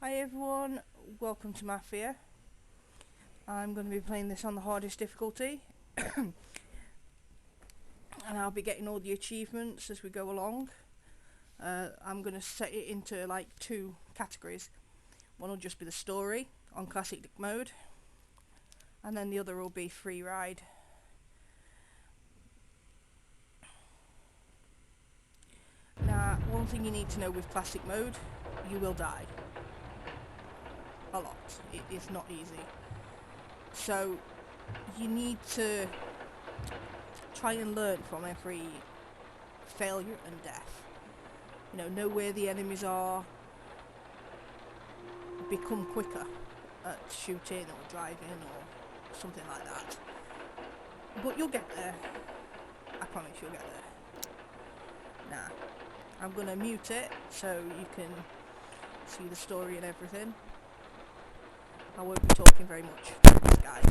Hi everyone, welcome to Mafia. I'm going to be playing this on the hardest difficulty and I'll be getting all the achievements as we go along. I'm going to set it into like two categories. One will just be the story on classic mode and then the other will be free ride. Now, one thing you need to know with classic mode, you will die. A lot. It is not easy. So you need to try and learn from every failure and death. Know where the enemies are, become quicker at shooting or driving or something like that. But you'll get there. I promise you'll get there. Now, I'm gonna mute it so you can see the story and everything. I won't be talking very much, guys.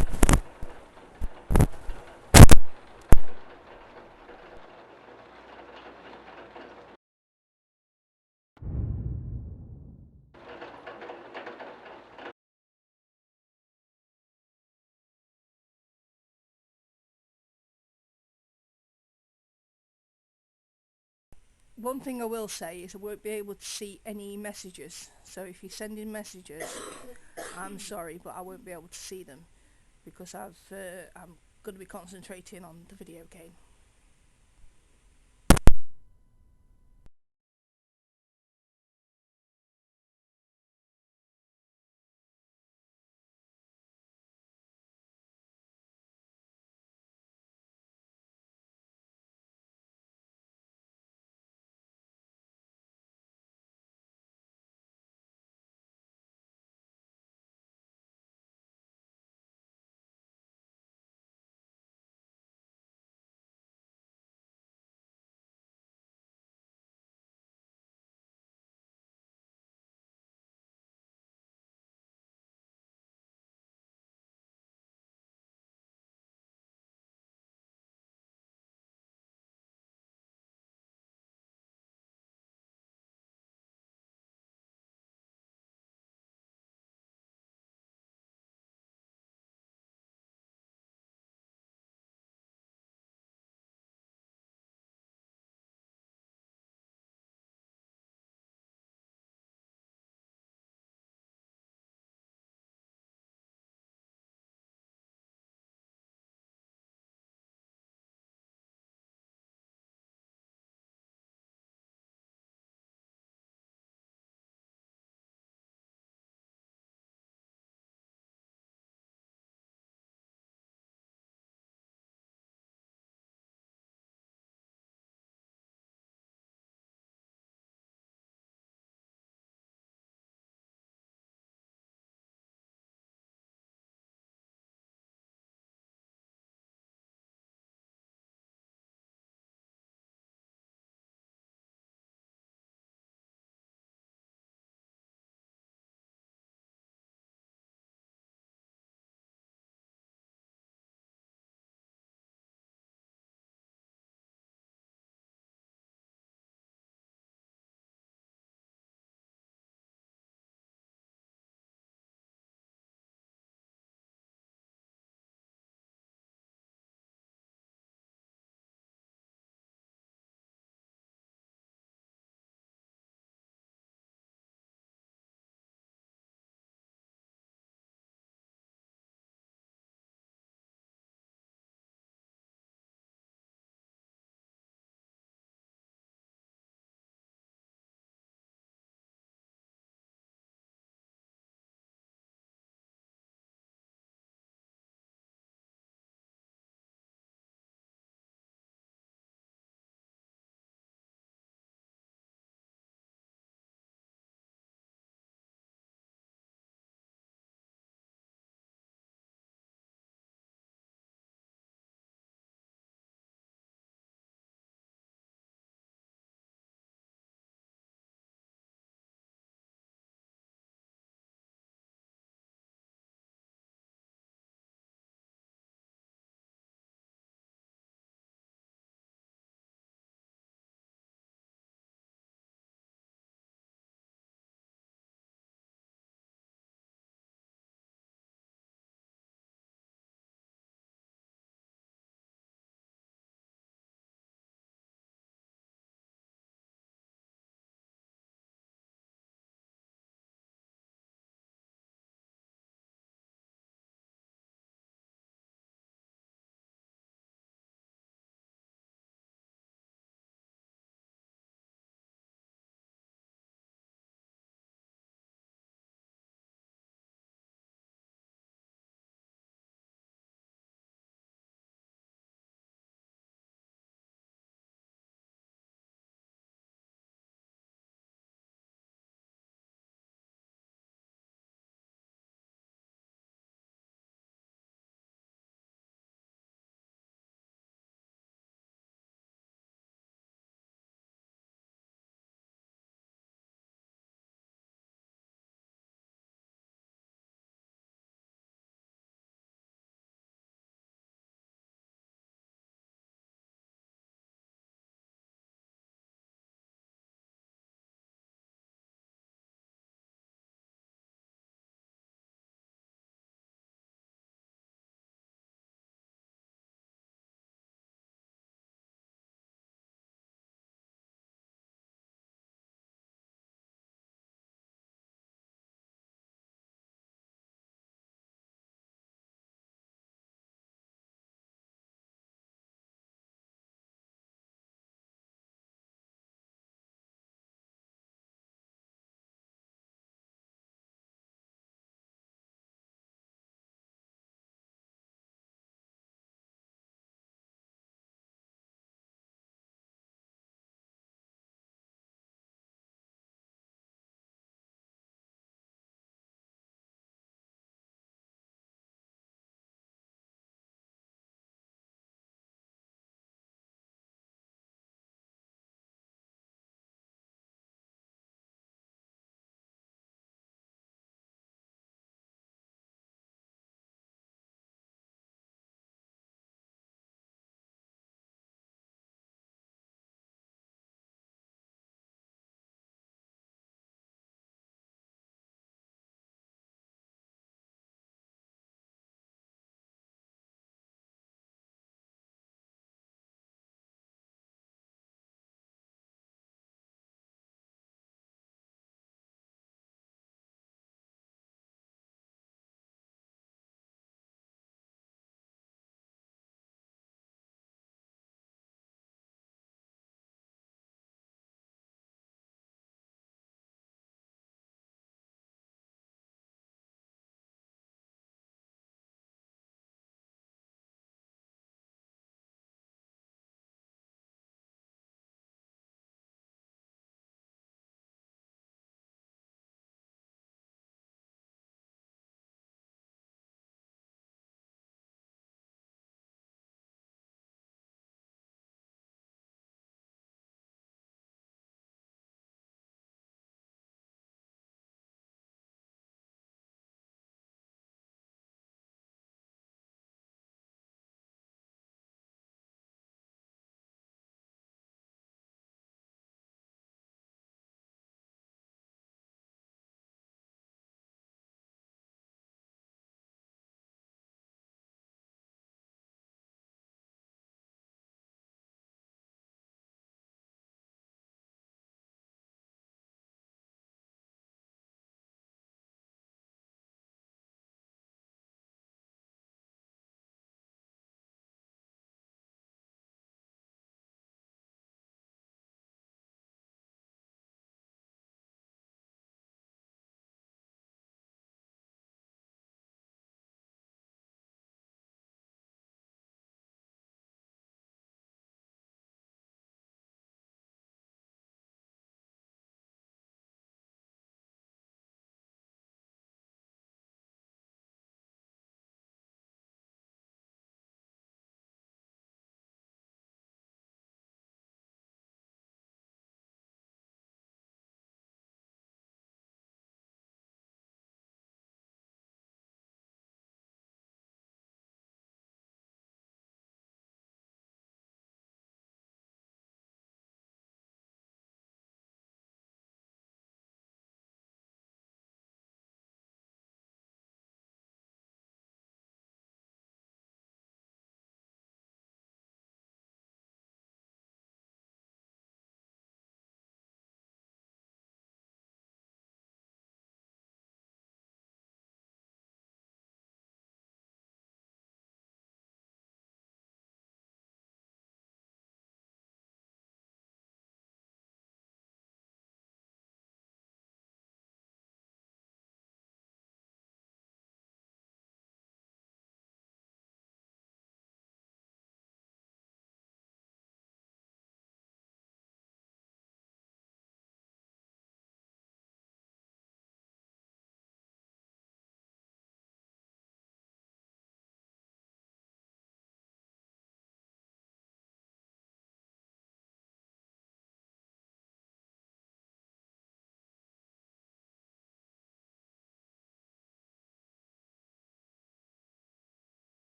One thing I will say is I won't be able to see any messages. So if you're sending messages, I'm sorry, but I won't be able to see them because I'm going to be concentrating on the video game.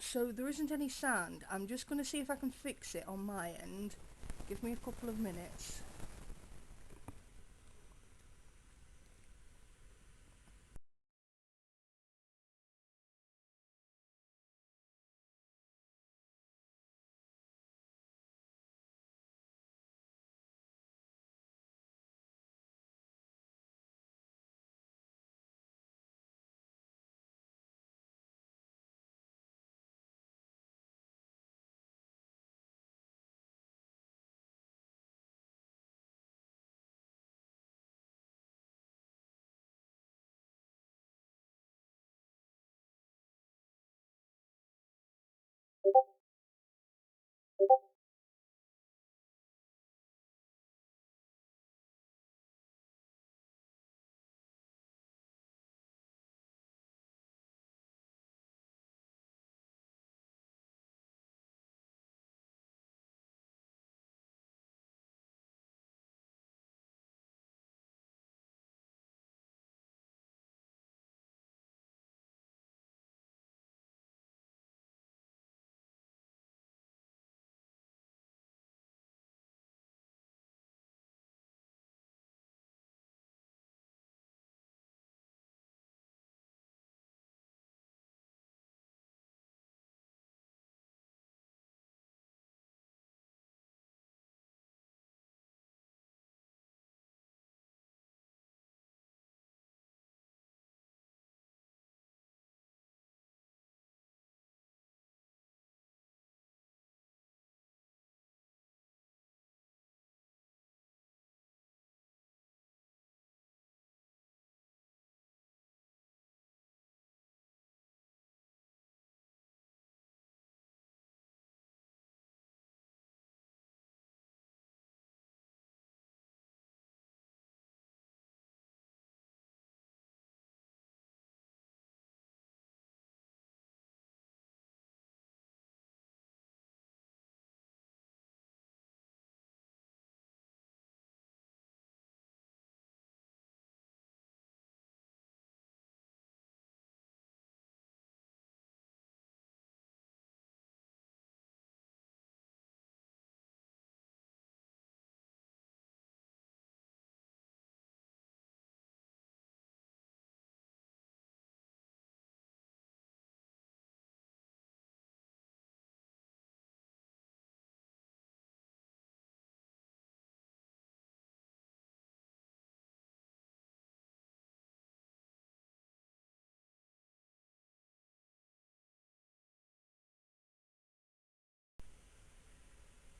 So there isn't any sand. I'm just going to see if I can fix it on my end. Give me a couple of minutes.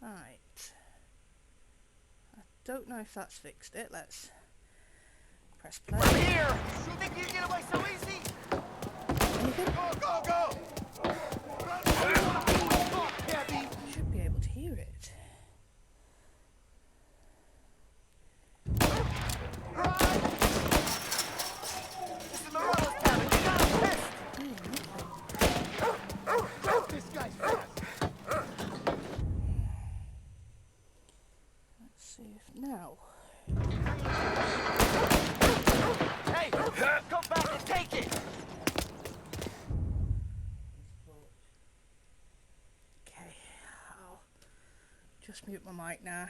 Right. I don't know if that's fixed it. Let's press play. We're here! You think you get away so easy? Anything? Go, go, go! Should be able to hear it. Run! This is Morella's cabin. You got him pissed! This guy's fast. Let's see if now. Hey! Go back and take it! Okay, I'll just mute my mic now.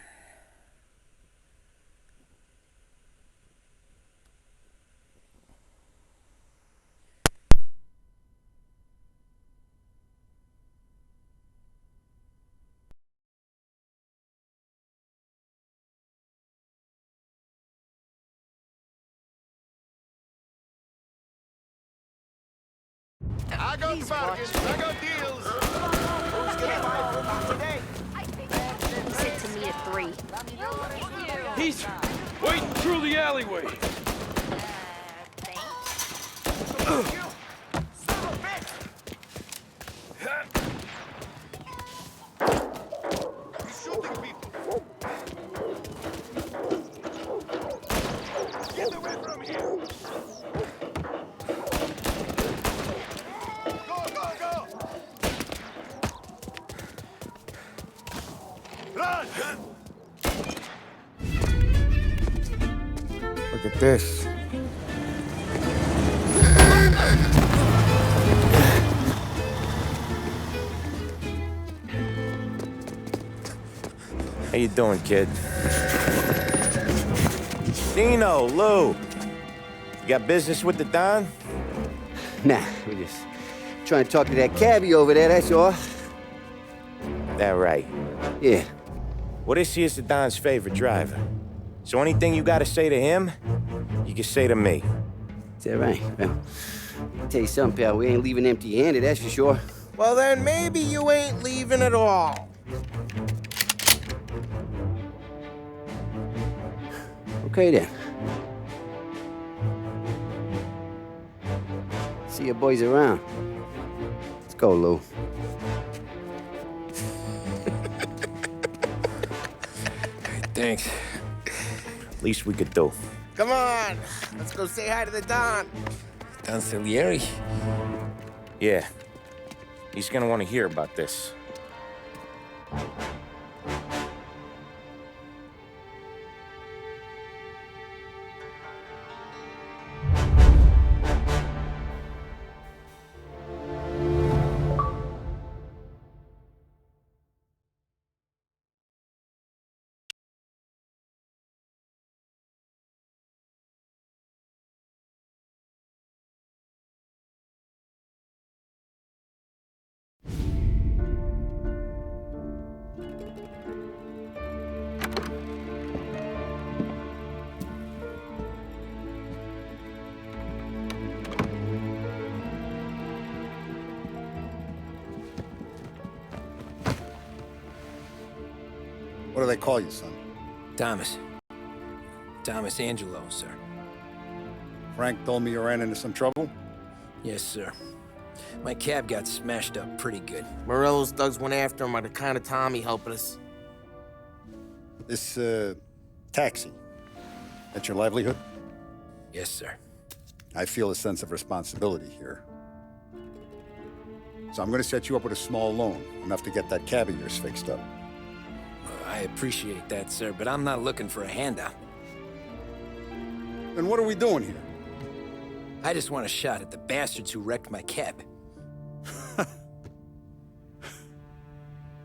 I got bargains, I got deals. Who's gonna buy from me today? He said to meet at 3. He's waiting through the alleyway. You son of a bitch! He's shooting people. Get away from here! Go, go, go! Run! Look at this. How you doing, kid? Dino, Lou. You got business with the Don? Nah, we just trying to talk to that cabbie over there, that's all. That right. Yeah. Well, this here's the Don's favorite driver. So anything you gotta say to him, you can say to me. Is that right? Well, I'll tell you something, pal. We ain't leaving empty-handed, that's for sure. Well, then maybe you ain't leaving at all. Okay, then. See your boys around. Let's go, Lou. Thanks. Least we could do. Come on, let's go say hi to the Don. Don Salieri? Yeah. He's gonna want to hear about this. What do they call you, son? Thomas. Thomas Angelo, sir. Frank told me you ran into some trouble? Yes, sir. My cab got smashed up pretty good. Morello's thugs went after him by the kind of Tommy helping us. This, taxi, that's your livelihood? Yes, sir. I feel a sense of responsibility here. So I'm gonna set you up with a small loan, enough to get that cab of yours fixed up. I appreciate that, sir, but I'm not looking for a handout. Then what are we doing here? I just want a shot at the bastards who wrecked my cab.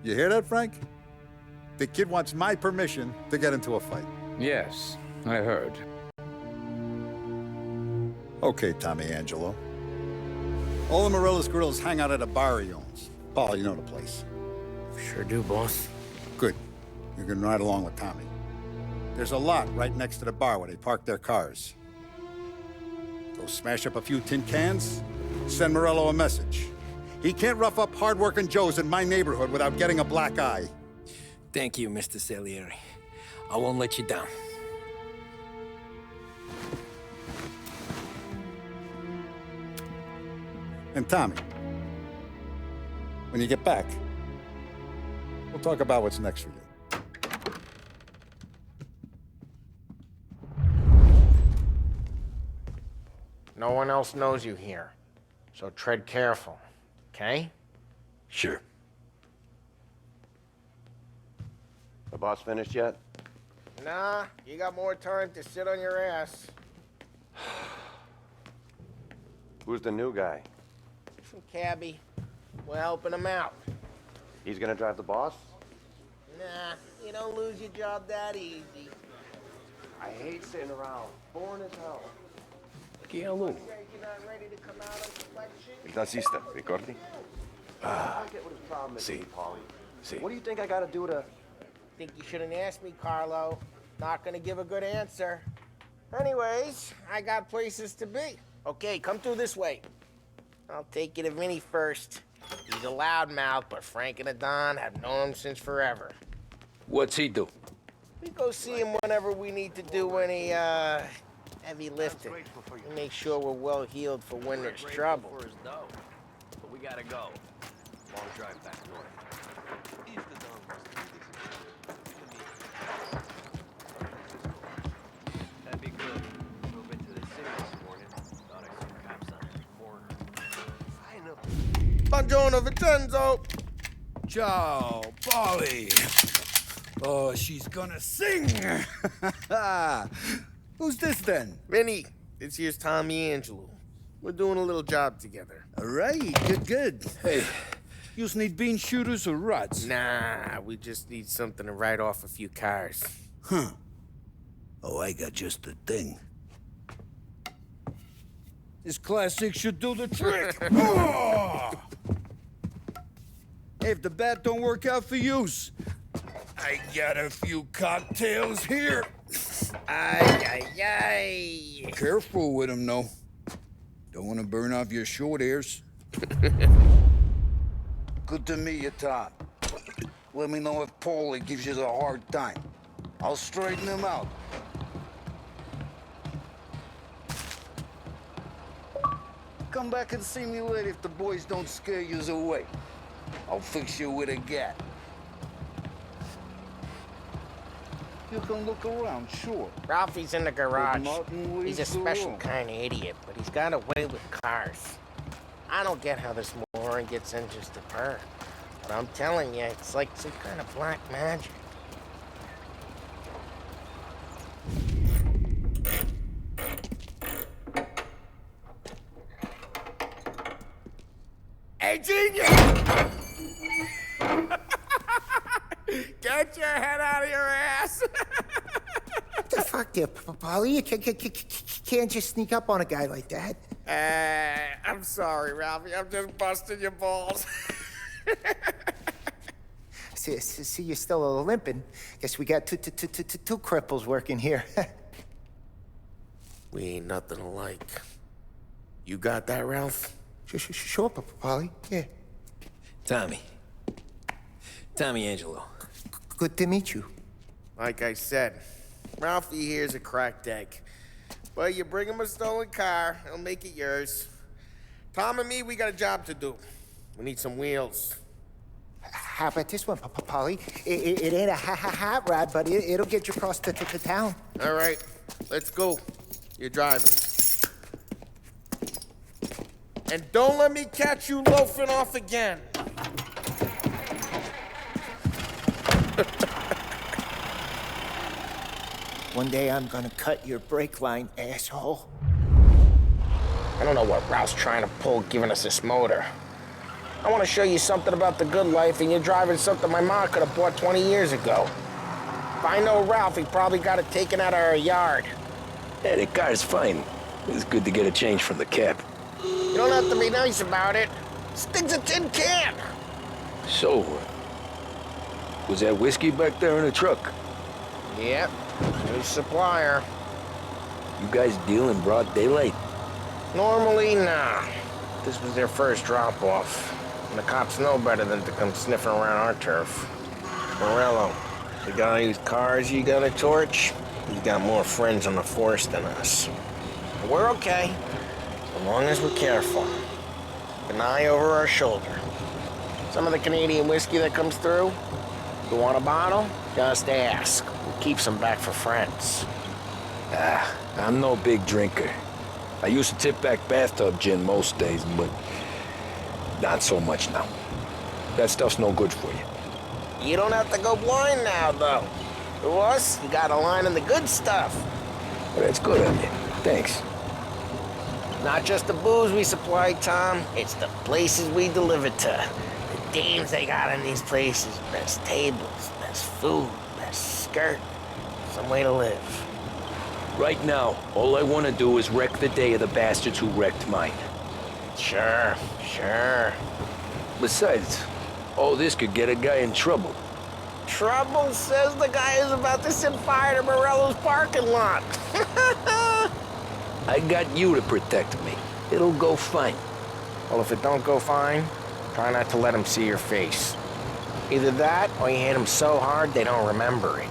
You hear that, Frank? The kid wants my permission to get into a fight. Yes, I heard. Okay, Tommy Angelo. All the Morello's girls hang out at a bar he owns. Paul, you know the place. Sure do, boss. Good. You can ride along with Tommy. There's a lot right next to the bar where they park their cars. Go smash up a few tin cans, send Morello a message. He can't rough up hard-working Joes in my neighborhood without getting a black eye. Thank you, Mr. Salieri. I won't let you down. And Tommy, when you get back, we'll talk about what's next for you. No one else knows you here, so tread careful, okay? Sure. The boss finished yet? Nah, you got more time to sit on your ass. Who's the new guy? Some cabbie. We're helping him out. He's gonna drive the boss? Nah, you don't lose your job that easy. I hate sitting around. Boring as hell. Kia Lou. You're not ready to come out on collection? Il tassista, ricordi? I get what his problem is, Paulie. What do you think I gotta do to... Think you shouldn't ask me, Carlo. Not gonna give a good answer. Anyways, I got places to be. Okay, come through this way. I'll take you to Vinny first. He's a loudmouth, but Frank and the Don have known him since forever. What's he do? We go see him whenever we need to do any, heavy lifting. We make sure we're well healed for when there's trouble. But we gotta go. Long drive back north. If the Don wants to do this, that'd be good. Drove into the city this morning. Thought I saw cops on every corner. I know. Buongiorno, Vincenzo. Ciao, Polly. Oh, she's gonna sing. Who's this then? Vinny, this here's Tommy Angelo. We're doing a little job together. All right, good. Hey, You just need bean shooters or rods? Nah, we just need something to write off a few cars. Huh. Oh, I got just the thing. This classic should do the trick. Oh! If the bat don't work out for yous, I got a few cocktails here. Ay, ay, ay. Careful with them, though. Don't want to burn off your short hairs. Good to meet you, Tom. Let me know if Paulie gives you a hard time. I'll straighten him out. Come back and see me later if the boys don't scare yous away. I'll fix you with a gat. You can look around, sure. Ralphie's in the garage. Martin He's a leaves the special room. kind of idiot, but he's got a way with cars. I don't get how this moron gets in just a purr. But I'm telling you, it's like some kind of black magic. Hey, genius! Get your head out of your ass! What the fuck there, Polly? You can't just sneak up on a guy like that. I'm sorry, Ralphie. I'm just busting your balls. See, you're still limping. Guess we got two cripples working here. We ain't nothing alike. You got that, Ralph? Sure, Polly. Yeah. Tommy. Tommy Angelo. Good to meet you. Like I said, Ralphie here's a cracked egg. But you bring him a stolen car, he'll make it yours. Tom and me, we got a job to do. We need some wheels. How about this one, Polly? It ain't a hot rod, but it'll get you across to town. All right, let's go. You're driving. And don't let me catch you loafing off again. One day I'm gonna cut your brake line, asshole. I don't know what Ralph's trying to pull giving us this motor. I want to show you something about the good life, and you're driving something my mom could have bought 20 years ago. If I know Ralph, he probably got it taken out of our yard. Yeah, the car's fine. It's good to get a change from the cab. You don't have to be nice about it. This thing's a tin can. So, was that whiskey back there in the truck? Yep, new supplier. You guys deal in broad daylight? Normally, nah. This was their first drop-off. And the cops know better than to come sniffing around our turf. Morello, the guy whose cars you got a torch, he's got more friends on the force than us. But we're okay, as long as we're careful. Keep an eye over our shoulder. Some of the Canadian whiskey that comes through, you want a bottle? Just ask. We'll keep some back for friends. I'm no big drinker. I used to tip back bathtub gin most days, but not so much now. That stuff's no good for you. You don't have to go blind now, though. To us, you got a line in the good stuff. Well, that's good of you. Thanks. Not just the booze we supply, Tom. It's the places we deliver to. The dames they got in these places. Best tables, best food, best skirt. Some way to live. Right now, all I want to do is wreck the day of the bastards who wrecked mine. Sure. Besides, all this could get a guy in trouble. Trouble says the guy is about to set fire to Morello's parking lot. I got you to protect me. It'll go fine. Well, if it don't go fine, try not to let them see your face. Either that, or you hit them so hard they don't remember it.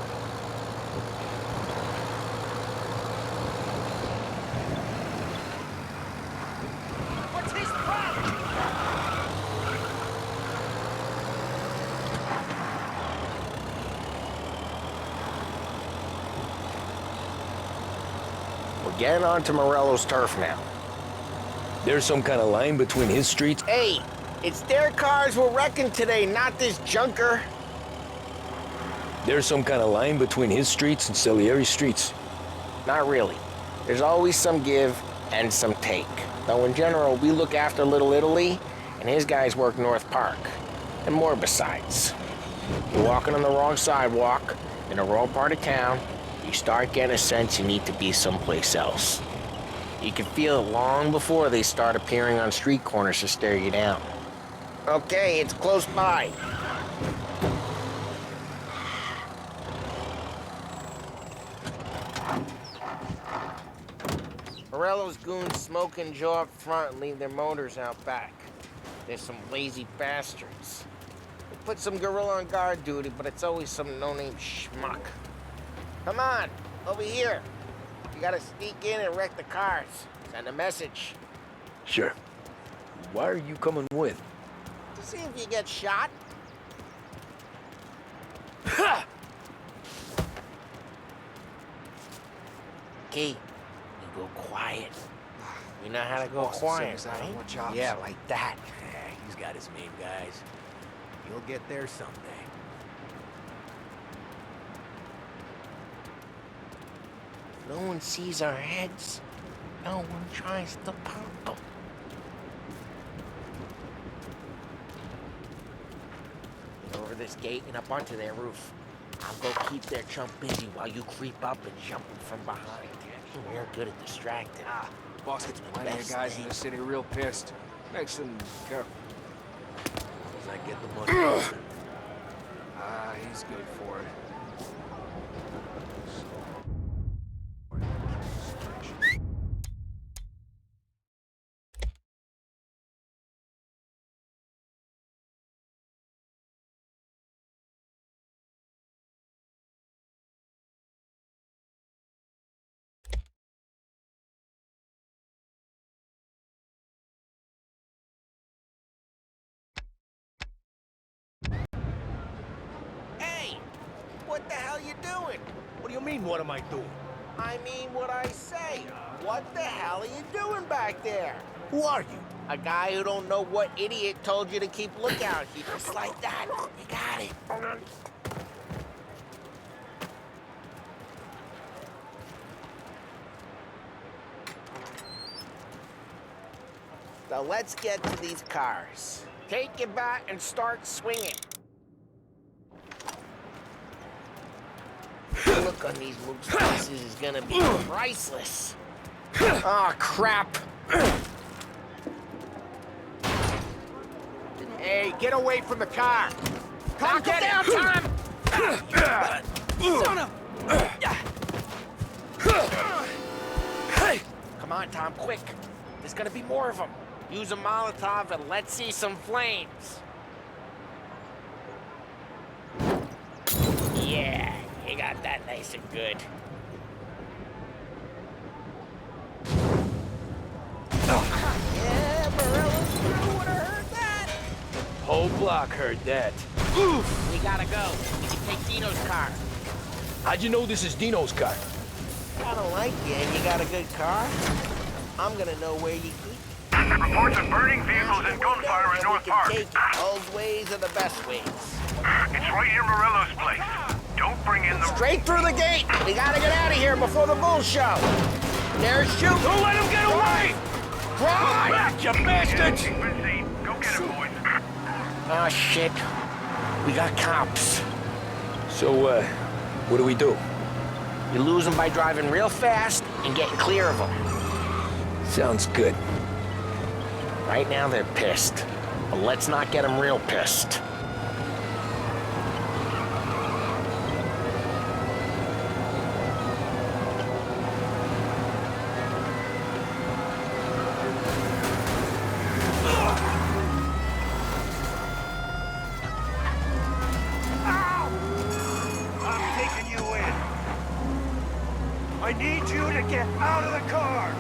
We're getting onto Morello's turf now. There's some kind of line between his streets? Hey, it's their cars we're wrecking today, not this junker. There's some kind of line between his streets and Salieri's streets? Not really. There's always some give and some take. Though in general, we look after Little Italy, and his guys work North Park. And more besides. You're walking on the wrong sidewalk, in the wrong part of town, you start getting a sense you need to be someplace else. You can feel it long before they start appearing on street corners to stare you down. Okay, it's close by. Morello's goons smoke and jaw up front and leave their motors out back. They're some lazy bastards. They put some gorilla on guard duty, but it's always some no-name schmuck. Come on, over here. You gotta sneak in and wreck the cars. Send a message. Sure. Why are you coming with? To see if you get shot. Key, you go quiet. You know how to go quiet, right? Yeah, like that. He's got his name, guys. You'll get there someday. No one sees our heads. No one tries to pop them. Get over this gate and up onto their roof. I'll go keep their chump busy while you creep up and jump him from behind. We're good at distracting. Boss gets plenty of guys in the city real pissed. Makes them careful. As I get the money. He's good for it. Hey! What the hell you doing? What do you mean, what am I doing? I mean what I say. What the hell are you doing back there? Who are you? A guy who don't know what idiot told you to keep lookout here. Just like that. You got it. So let's get to these cars. Take your bat and start swinging. The look on these mooks' faces is gonna be priceless. Oh, crap. Hey, get away from the car! Come get down, Tom! Son of... Hey! Come on, Tom, quick. There's gonna be more of them. Use a Molotov and let's see some flames. Yeah, you got that nice and good. Yeah, Morello's crew would have heard that. Whole block heard that. Oof! We gotta go. We can take Dino's car. How'd you know this is Dino's car? I don't like you, and you got a good car. I'm gonna know where you keep. Reports of burning vehicles and gunfire in North Park. Old ways are the best ways. It's right near Morello's place. Don't bring in the... Straight through the gate! We gotta get out of here before the bulls show! They're shooting! Don't let him get away! Drive! Back, you bastards! Go get him, boys. Oh, shit. We got cops. So, what do we do? You lose them by driving real fast and getting clear of them. Sounds good. Right now, they're pissed. But let's not get them real pissed. I need you to get out of the car!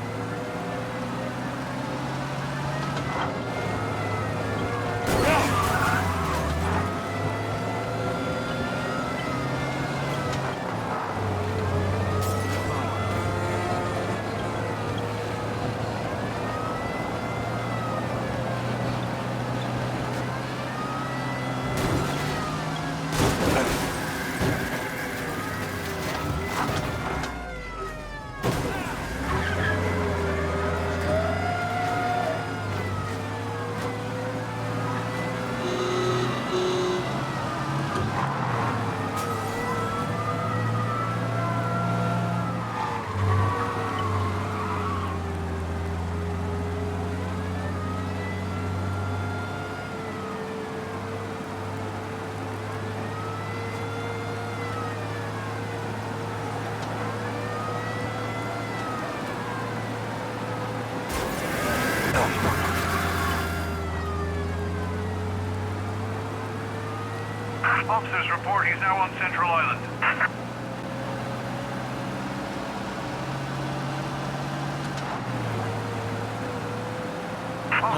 Officers report he's now on Central Island.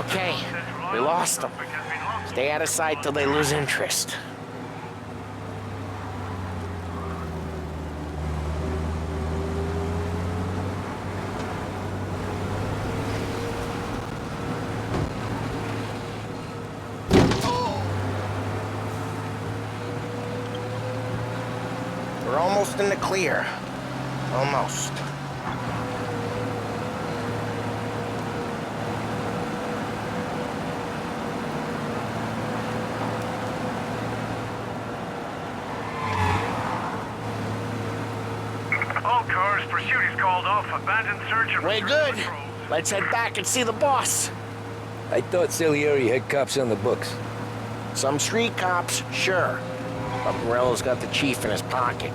Okay, we lost them. Stay out of sight till they lose interest. We're almost in the clear. Almost. All cars, pursuit is called off. Abandoned search of... Way good. Let's head back and see the boss. I thought Salieri had cops on the books. Some street cops, sure. But Morello's got the chief in his pocket.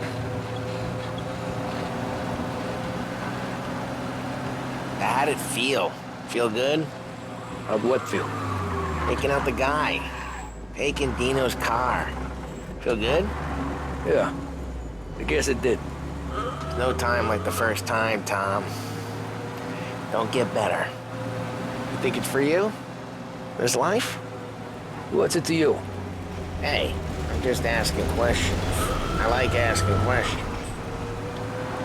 How'd it feel? Feel good? How'd what feel? Taking out the guy. Taking Dino's car. Feel good? Yeah, I guess it did. No time like the first time, Tom. Don't get better. You think it's for you? This life? What's it to you? Hey, I'm just asking questions. I like asking questions.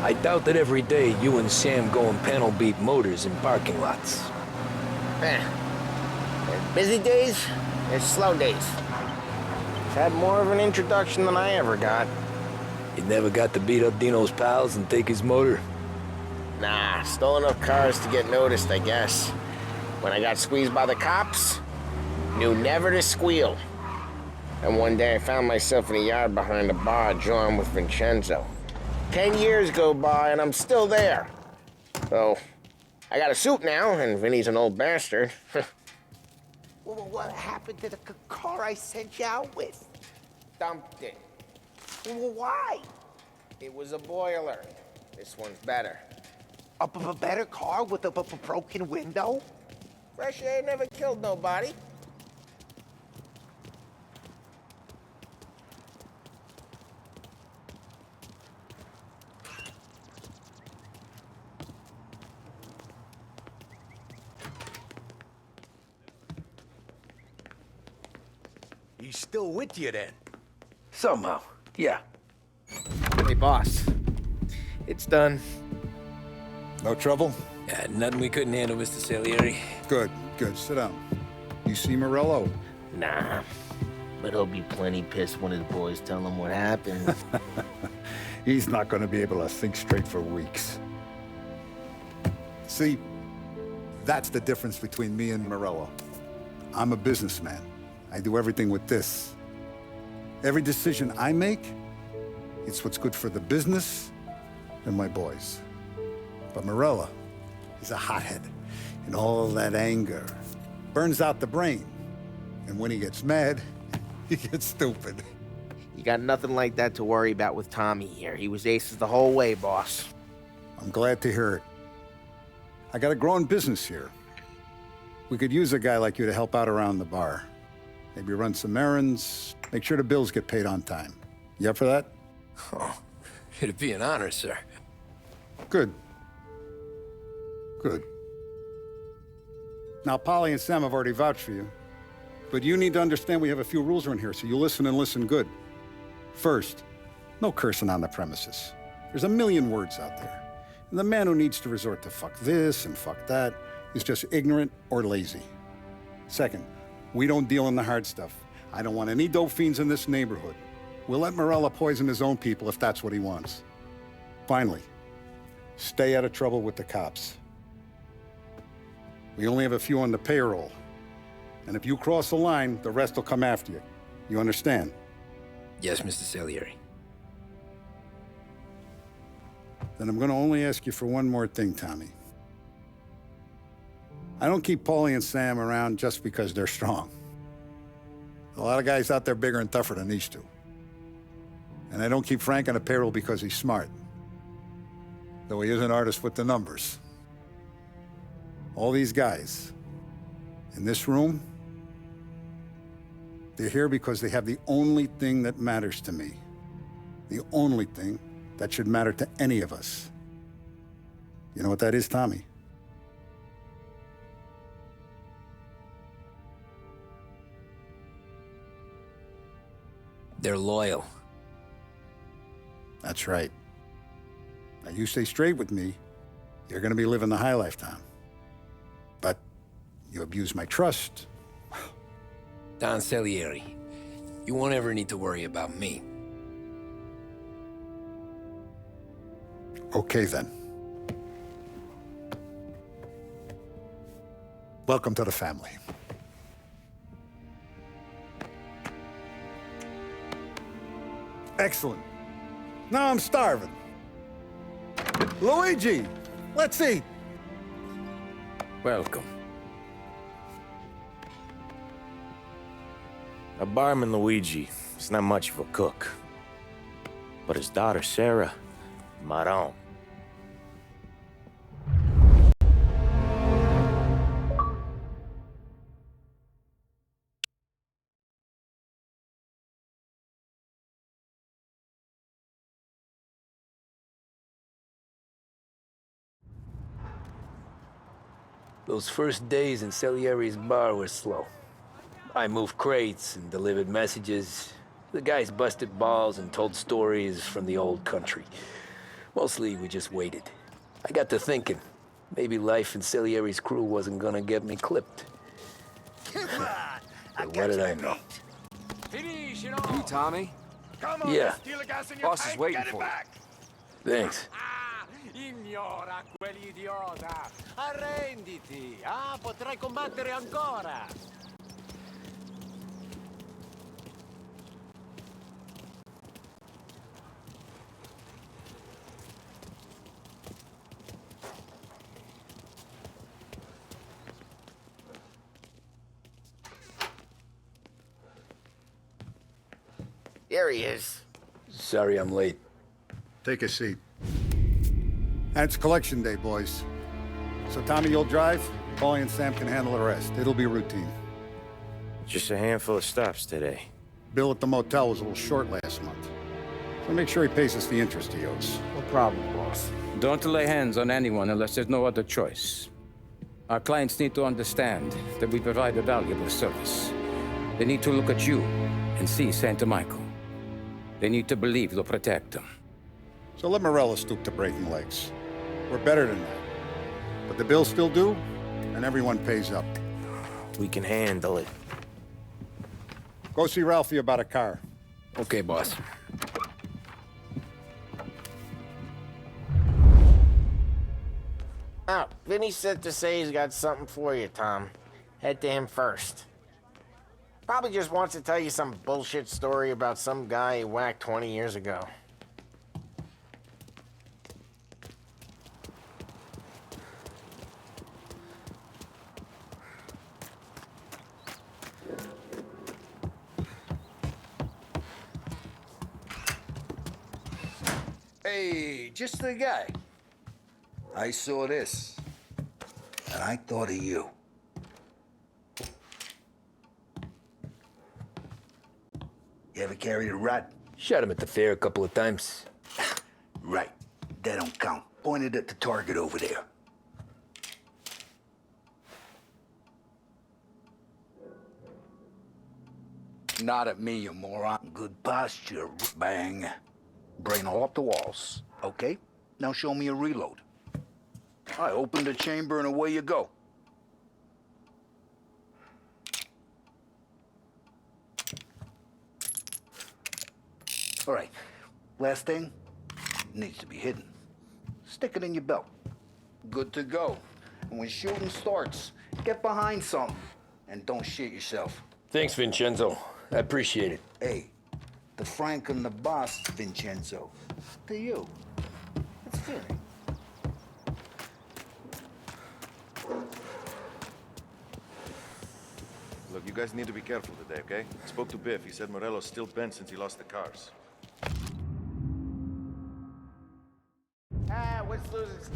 I doubt that every day you and Sam go and panel beat motors in parking lots. There's busy days, there's slow days. I've had more of an introduction than I ever got. You never got to beat up Dino's pals and take his motor? Nah, stole enough cars to get noticed, I guess. When I got squeezed by the cops, knew never to squeal. And one day I found myself in a yard behind a bar drawing with Vincenzo. 10 years go by and I'm still there. So, I got a suit now, and Vinny's an old bastard. Well, what happened to the car I sent you out with? Dumped it. Well, why? It was a boiler. This one's better. A better car with a broken window? Fresh air never killed nobody. He's still with you then? Somehow, yeah. Hey, boss. It's done. No trouble? Yeah, nothing we couldn't handle, Mr. Salieri. Good, good. Sit down. You see Morello? Nah. But he'll be plenty pissed when his boys tell him what happened. He's not going to be able to think straight for weeks. See, that's the difference between me and Morello. I'm a businessman. I do everything with this. Every decision I make, it's what's good for the business and my boys. But Morello, he's a hothead, and all that anger burns out the brain. And when he gets mad, he gets stupid. You got nothing like that to worry about with Tommy here. He was aces the whole way, boss. I'm glad to hear it. I got a growing business here. We could use a guy like you to help out around the bar. Maybe run some errands, make sure the bills get paid on time. You up for that? Oh, it'd be an honor, sir. Good. Good. Now, Polly and Sam have already vouched for you. But you need to understand we have a few rules around here, so you listen and listen good. First, no cursing on the premises. There's a million words out there. And the man who needs to resort to fuck this and fuck that is just ignorant or lazy. Second, we don't deal in the hard stuff. I don't want any dope fiends in this neighborhood. We'll let Morello poison his own people if that's what he wants. Finally, stay out of trouble with the cops. We only have a few on the payroll. And if you cross the line, the rest will come after you. You understand? Yes, Mr. Salieri. Then I'm going to only ask you for one more thing, Tommy. I don't keep Paulie and Sam around just because they're strong. A lot of guys out there bigger and tougher than these two. And I don't keep Frank on the payroll because he's smart. Though he is an artist with the numbers. All these guys in this room, They're here because they have the only thing that matters to me. The only thing that should matter to any of us. You know what that is, Tommy? They're loyal. That's right. Now, you stay straight with me, you're gonna be living the high life, Tom. But you abuse my trust. Don Salieri, you won't ever need to worry about me. Okay, then. Welcome to the family. Excellent. Now I'm starving. Luigi, let's eat. Welcome. A barman Luigi is not much of a cook. But his daughter Sarah, Maron. Those first days in Salieri's bar were slow. I moved crates and delivered messages. The guys busted balls and told stories from the old country. Mostly, we just waited. I got to thinking, maybe life in Salieri's crew wasn't gonna get me clipped. But what did I know? You, Tommy? Come on, Yeah. steal the gas in your Boss is tank, waiting get it for you. back. Thanks. Ignora quell'idiota! Arrenditi! Ah, potrai combattere ancora! Here he is. Sorry I'm late. Take a seat. And it's collection day, boys. So Tommy, you'll drive. Paulie and Sam can handle the rest. It'll be routine. Just a handful of stops today. Bill at the motel was a little short last month. So make sure he pays us the interest he owes. No problem, boss. Don't lay hands on anyone unless there's no other choice. Our clients need to understand that we provide a valuable service. They need to look at you and see Santa Michael. They need to believe you'll protect them. So let Morella stoop to breaking legs. We're better than that. But the bill's still due, and everyone pays up. We can handle it. Go see Ralphie about a car. Okay, boss. Oh, Vinny said to say he's got something for you, Tom. Head to him first. Probably just wants to tell you some bullshit story about some guy he whacked 20 years ago. Hey, just the guy. I saw this, and I thought of you. You ever carried a rat? Shot him at the fair a couple of times. Right. That don't count. Pointed at the target over there. Not at me, you moron. Good posture. Bang. Brain all off the walls. Okay? Now show me a reload. I open the chamber and away you go. All right. Last thing needs to be hidden. Stick it in your belt. Good to go. And when shooting starts, get behind something and don't shit yourself. Thanks, Vincenzo. I appreciate it. Hey, the Frank and the boss, Vincenzo. To you. It's fitting. Look, you guys need to be careful today, okay? I spoke to Biff. He said Morello's still bent since he lost the cars. What's losing?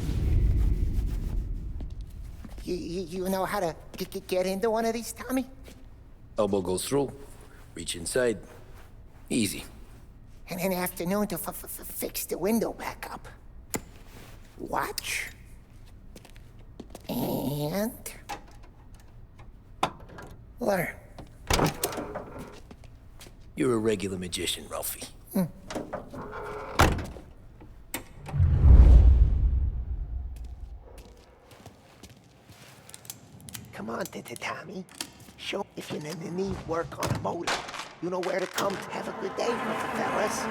You know how to get into one of these, Tommy? Elbow goes through. Reach inside. Easy. And an afternoon to fix the window back up. Watch. And... learn. You're a regular magician, Ralphie. Come on, Tommy. Show if you need work on a motor. You know where to come. Have a good day, fellas.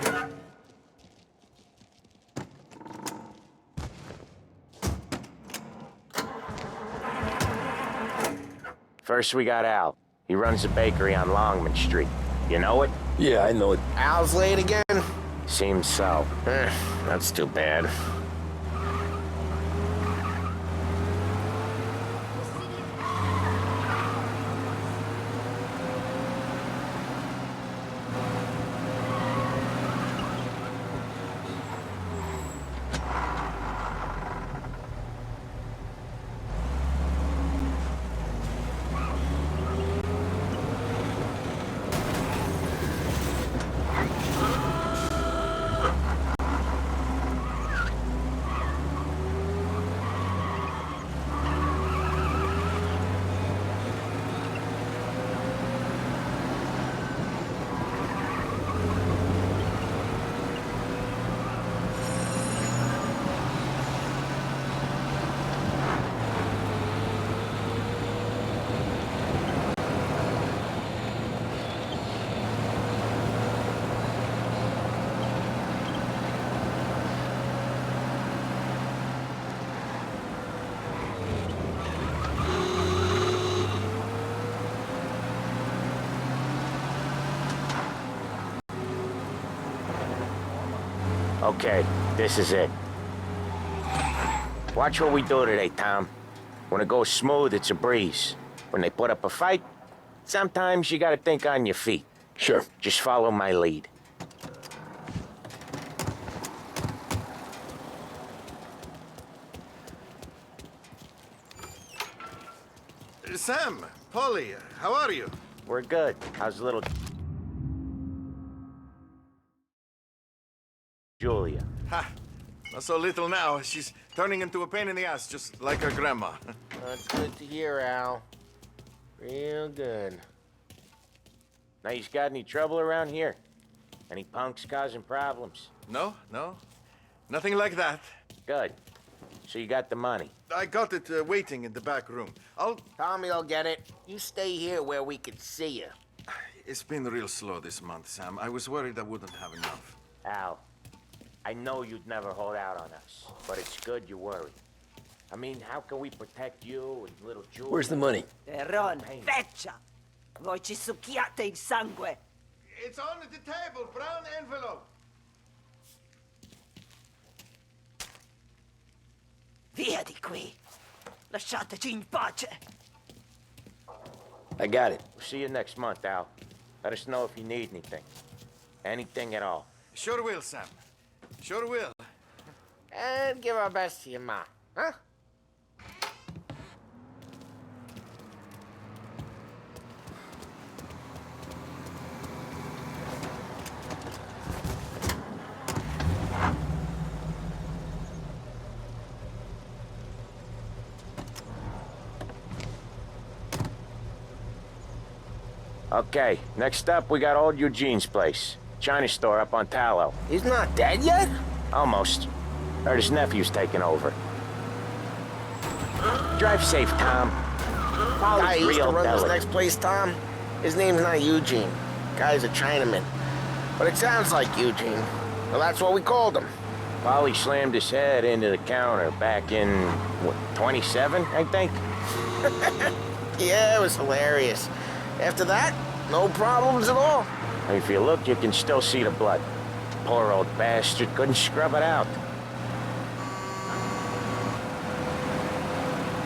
First, we got Al. He runs a bakery on Longman Street. You know it? Yeah, I know it. Al's late again? Seems so. That's too bad. Okay, this is it. Watch what we do today, Tom. When it goes smooth, it's a breeze. When they put up a fight, sometimes you gotta think on your feet. Sure. Just follow my lead. Sam, Polly, how are you? We're good. How's little Julia? Ha! Not so little now. She's turning into a pain in the ass, just like her grandma. That's good to hear, Al. Real good. Now, you got any trouble around here? Any punks causing problems? No, no. Nothing like that. Good. So you got the money? I got it waiting in the back room. Tommy'll get it. You stay here where we can see you. It's been real slow this month, Sam. I was worried I wouldn't have enough. Al, I know you'd never hold out on us, but it's good you worry. I mean, how can we protect you and little Julia? Where's the money? Terron, feccia! Voi ci succhiate il sangue! It's on the table, brown envelope. Via di qui! Lasciateci in pace! I got it. We'll see you next month, Al. Let us know if you need anything. Anything at all. Sure will, Sam. Sure will. And give our best to your ma, huh? Okay, next up, we got old Eugene's place. China store up on Tallow. He's not dead yet? Almost. Heard his nephew's taking over. Drive safe, Tom. Guy used to real run this delicate. next place, Tom. His name's not Eugene. Guy's a Chinaman. But it sounds like Eugene. Well, that's what we called him. Polly slammed his head into the counter back in, what, 27, I think? Yeah, it was hilarious. After that, no problems at all. If you look, you can still see the blood. Poor old bastard couldn't scrub it out.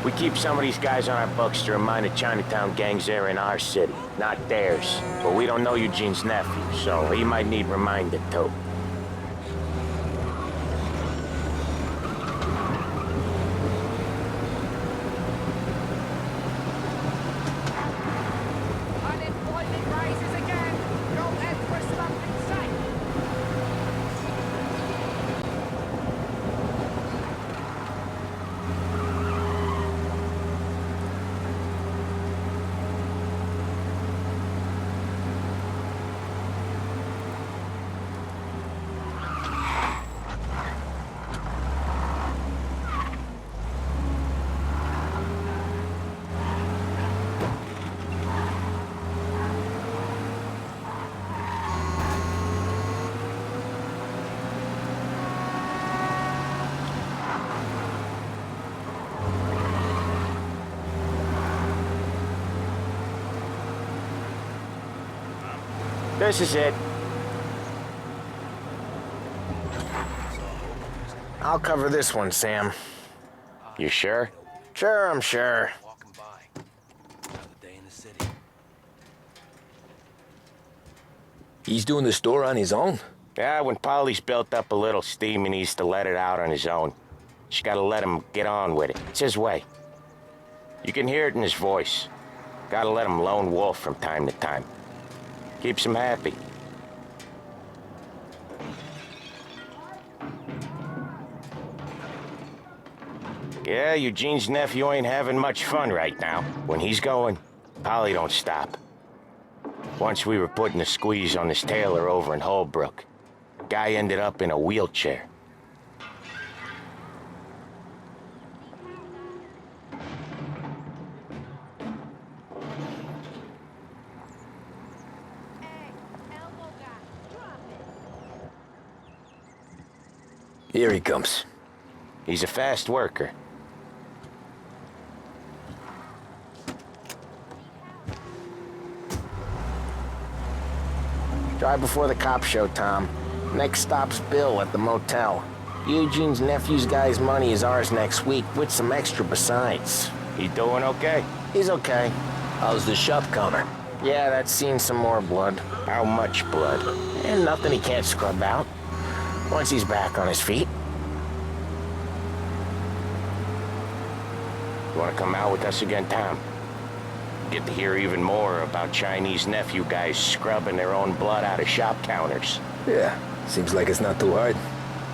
We keep some of these guys on our books to remind the Chinatown gangs they're in our city, not theirs. But we don't know Eugene's nephew, so he might need reminded too. Unemployment rises again. This is it. I'll cover this one, Sam. You sure? Sure, I'm sure. He's doing the store on his own? Yeah, when Polly's built up a little steam, he needs to let it out on his own. Just gotta let him get on with it. It's his way. You can hear it in his voice. Gotta let him lone wolf from time to time. Keeps him happy. Yeah, Eugene's nephew ain't having much fun right now. When he's going, Polly don't stop. Once we were putting a squeeze on this tailor over in Holbrook. Guy ended up in a wheelchair. Here he comes. He's a fast worker. Drive before the cops show, Tom. Next stop's Bill at the motel. Eugene's nephew's guy's money is ours next week, with some extra besides. He doing okay? He's okay. How's the shop counter? Yeah, that's seen some more blood. How much blood? And nothing he can't scrub out. Once he's back on his feet. You wanna come out with us again, Tom? Get to hear even more about Chinese nephew guys scrubbing their own blood out of shop counters. Yeah, seems like it's not too hard.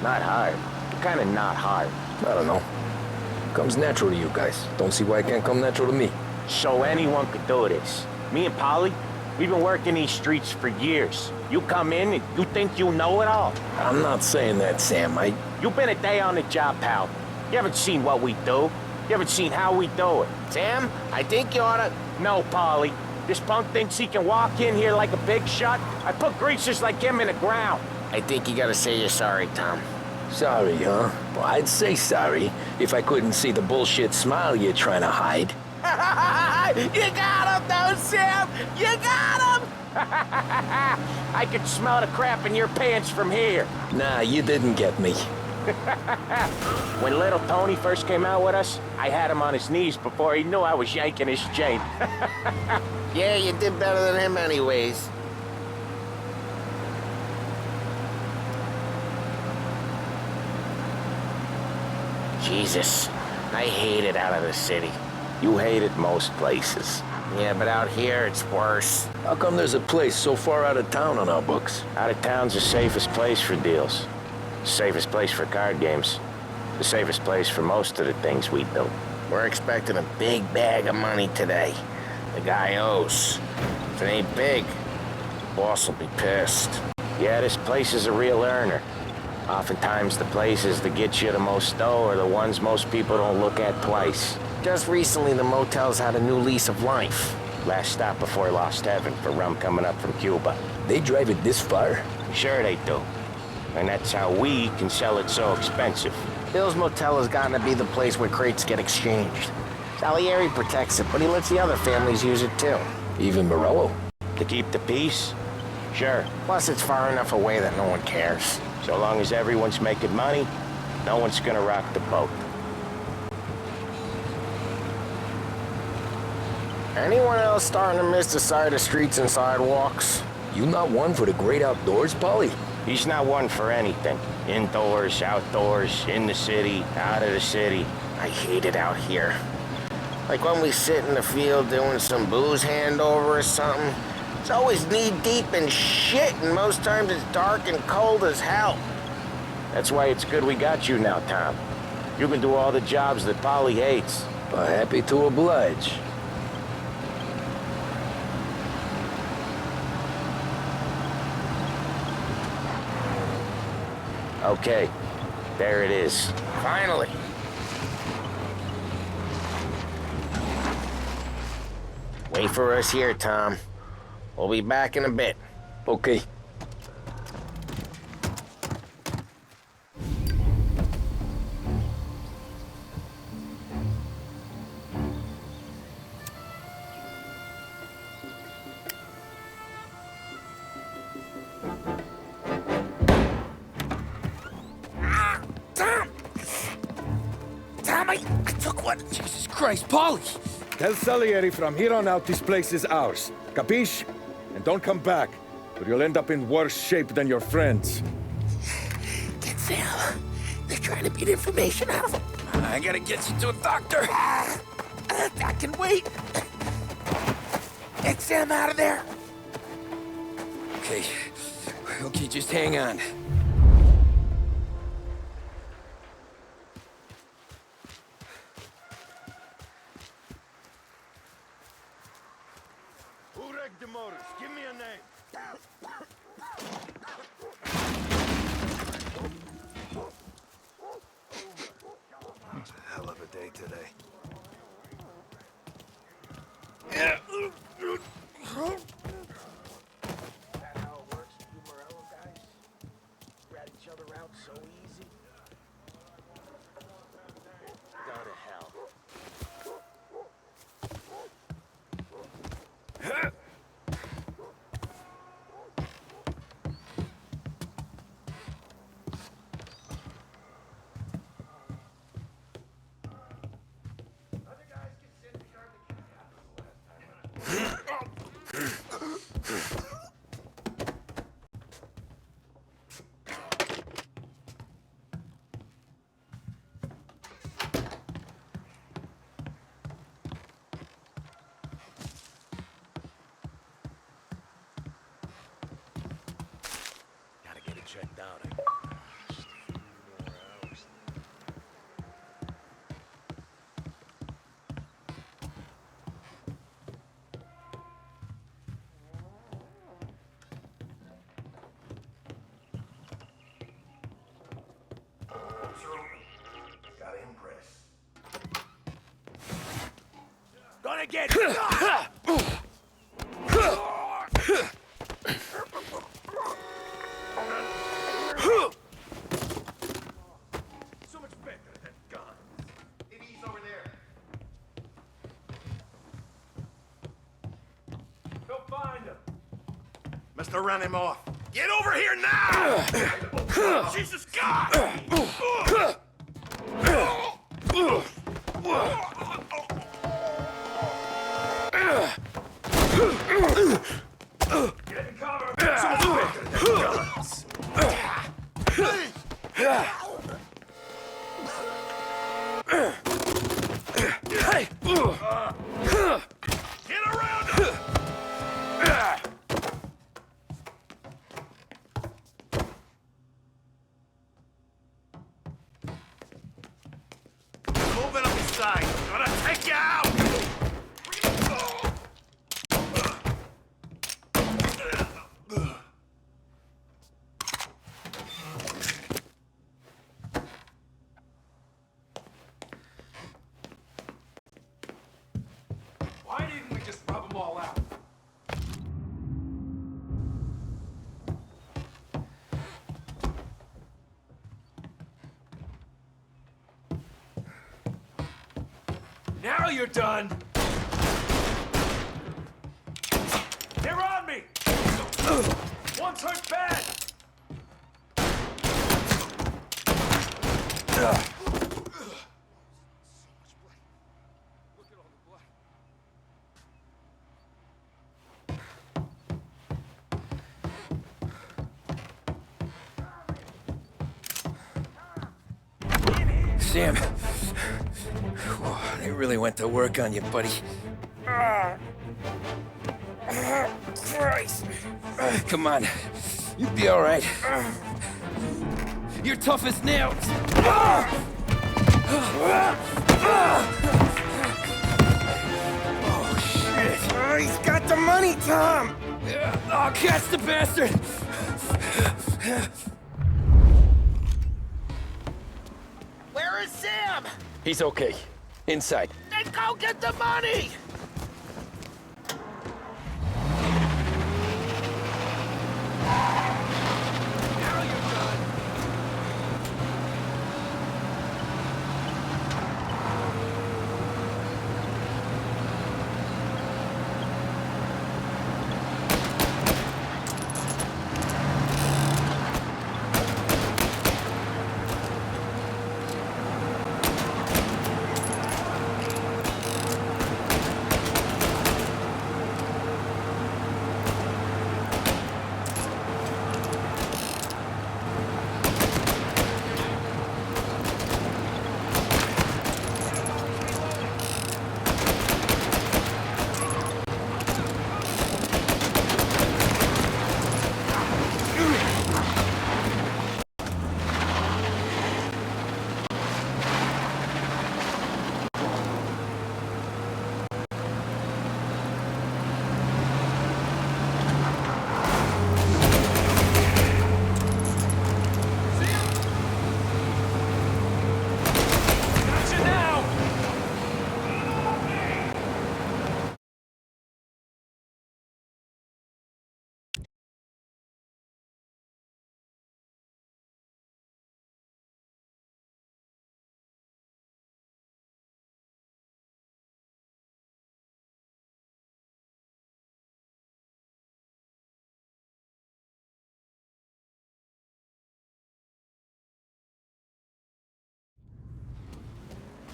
Not hard. Kinda not hard. I don't know. Comes natural to you guys. Don't see why it can't come natural to me. So anyone could do this. Me and Polly, we've been working these streets for years. You come in and you think you know it all. I'm not saying that, Sam. You've been a day on the job, pal. You haven't seen what we do. You haven't seen how we do it. Sam, I think you oughta... No, Polly. This punk thinks he can walk in here like a big shot. I put greasers like him in the ground. I think you gotta say you're sorry, Tom. Sorry, huh? Well, I'd say sorry if I couldn't see the bullshit smile you're trying to hide. You got him, though, Sam! You got him! I could smell the crap in your pants from here. Nah, you didn't get me. When little Tony first came out with us, I had him on his knees before he knew I was yanking his chain. Yeah, you did better than him anyways. Jesus, I hate it out of the city. You hate it most places. Yeah, but out here, it's worse. How come there's a place so far out of town on our books? Out of town's the safest place for deals. The safest place for card games. The safest place for most of the things we do. We're expecting a big bag of money today. The guy owes. If it ain't big, the boss will be pissed. Yeah, this place is a real earner. Oftentimes the places that get you the most dough are the ones most people don't look at twice. Just recently, the motel's had a new lease of life. Last stop before Lost Heaven for rum coming up from Cuba. They drive it this far? Sure they do. And that's how we can sell it so expensive. Bill's Motel has gotten to be the place where crates get exchanged. Salieri protects it, but he lets the other families use it too. Even Morello? To keep the peace? Sure. Plus, it's far enough away that no one cares. So long as everyone's making money, no one's gonna rock the boat. Anyone else starting to miss the side of streets and sidewalks? You not one for the great outdoors, Polly? He's not one for anything. Indoors, outdoors, in the city, out of the city. I hate it out here. Like when we sit in the field doing some booze handover or something. It's always knee-deep in shit, and most times it's dark and cold as hell. That's why it's good we got you now, Tom. You can do all the jobs that Polly hates. Happy to oblige. Okay, there it is. Finally. Wait for us here, Tom. We'll be back in a bit. Okay. Tom! Tom, I took one. Jesus Christ, Paulie! Tell Salieri from here on out this place is ours. Capiche? And don't come back, or you'll end up in worse shape than your friends. Get Sam. They're trying to beat information out of him. I gotta get you to a doctor. I can wait. Get Sam out of there. Okay. Okay, just hang on. Who wrecked the motors? Give me a name. It's a hell of a day today. Yeah. That how it works with you Morello guys? Rat each other out so easy. Go to hell. Gotta get it checked out. Gotta impress. Gonna get shot! So much better than guns. Maybe he's over there. Go find him. Must have run him off. Get over here now! Jesus God! Get in cover! So much better than guns. Get around him! Moving up his side. Gonna take you out! Why didn't we just rub them all out? Now you're done! They're on me! One's hurt bad! Sam. Whoa, they really went to work on you, buddy. Christ. Come on. You'll be all right. You're tough as nails. Oh, shit. Oh, he's got the money, Tom! Oh, catch the bastard! Where is Sam? He's okay. Inside. Then go get the money!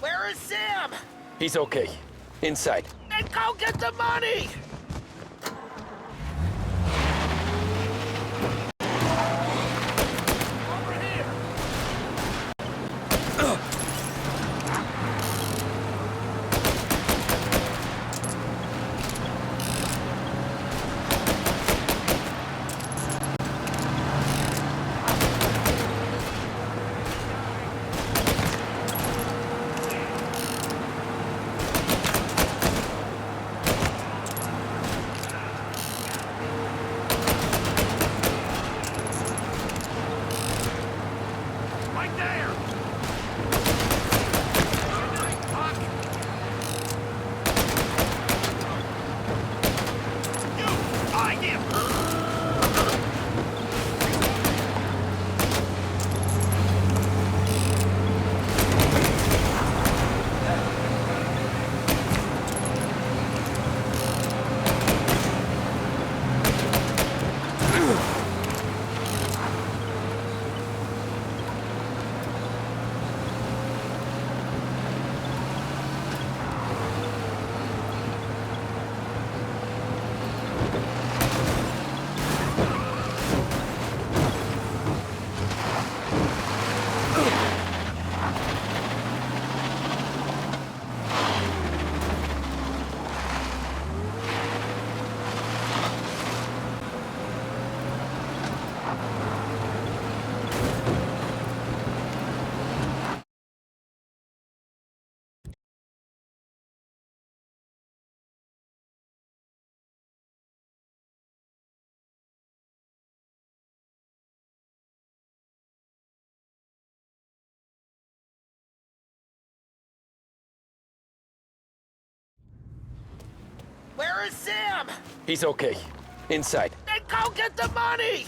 Where is Sam? He's okay. Inside. Then go get the money! Right there! You! Find him! Where is Sam? He's okay. Inside. Then go get the money!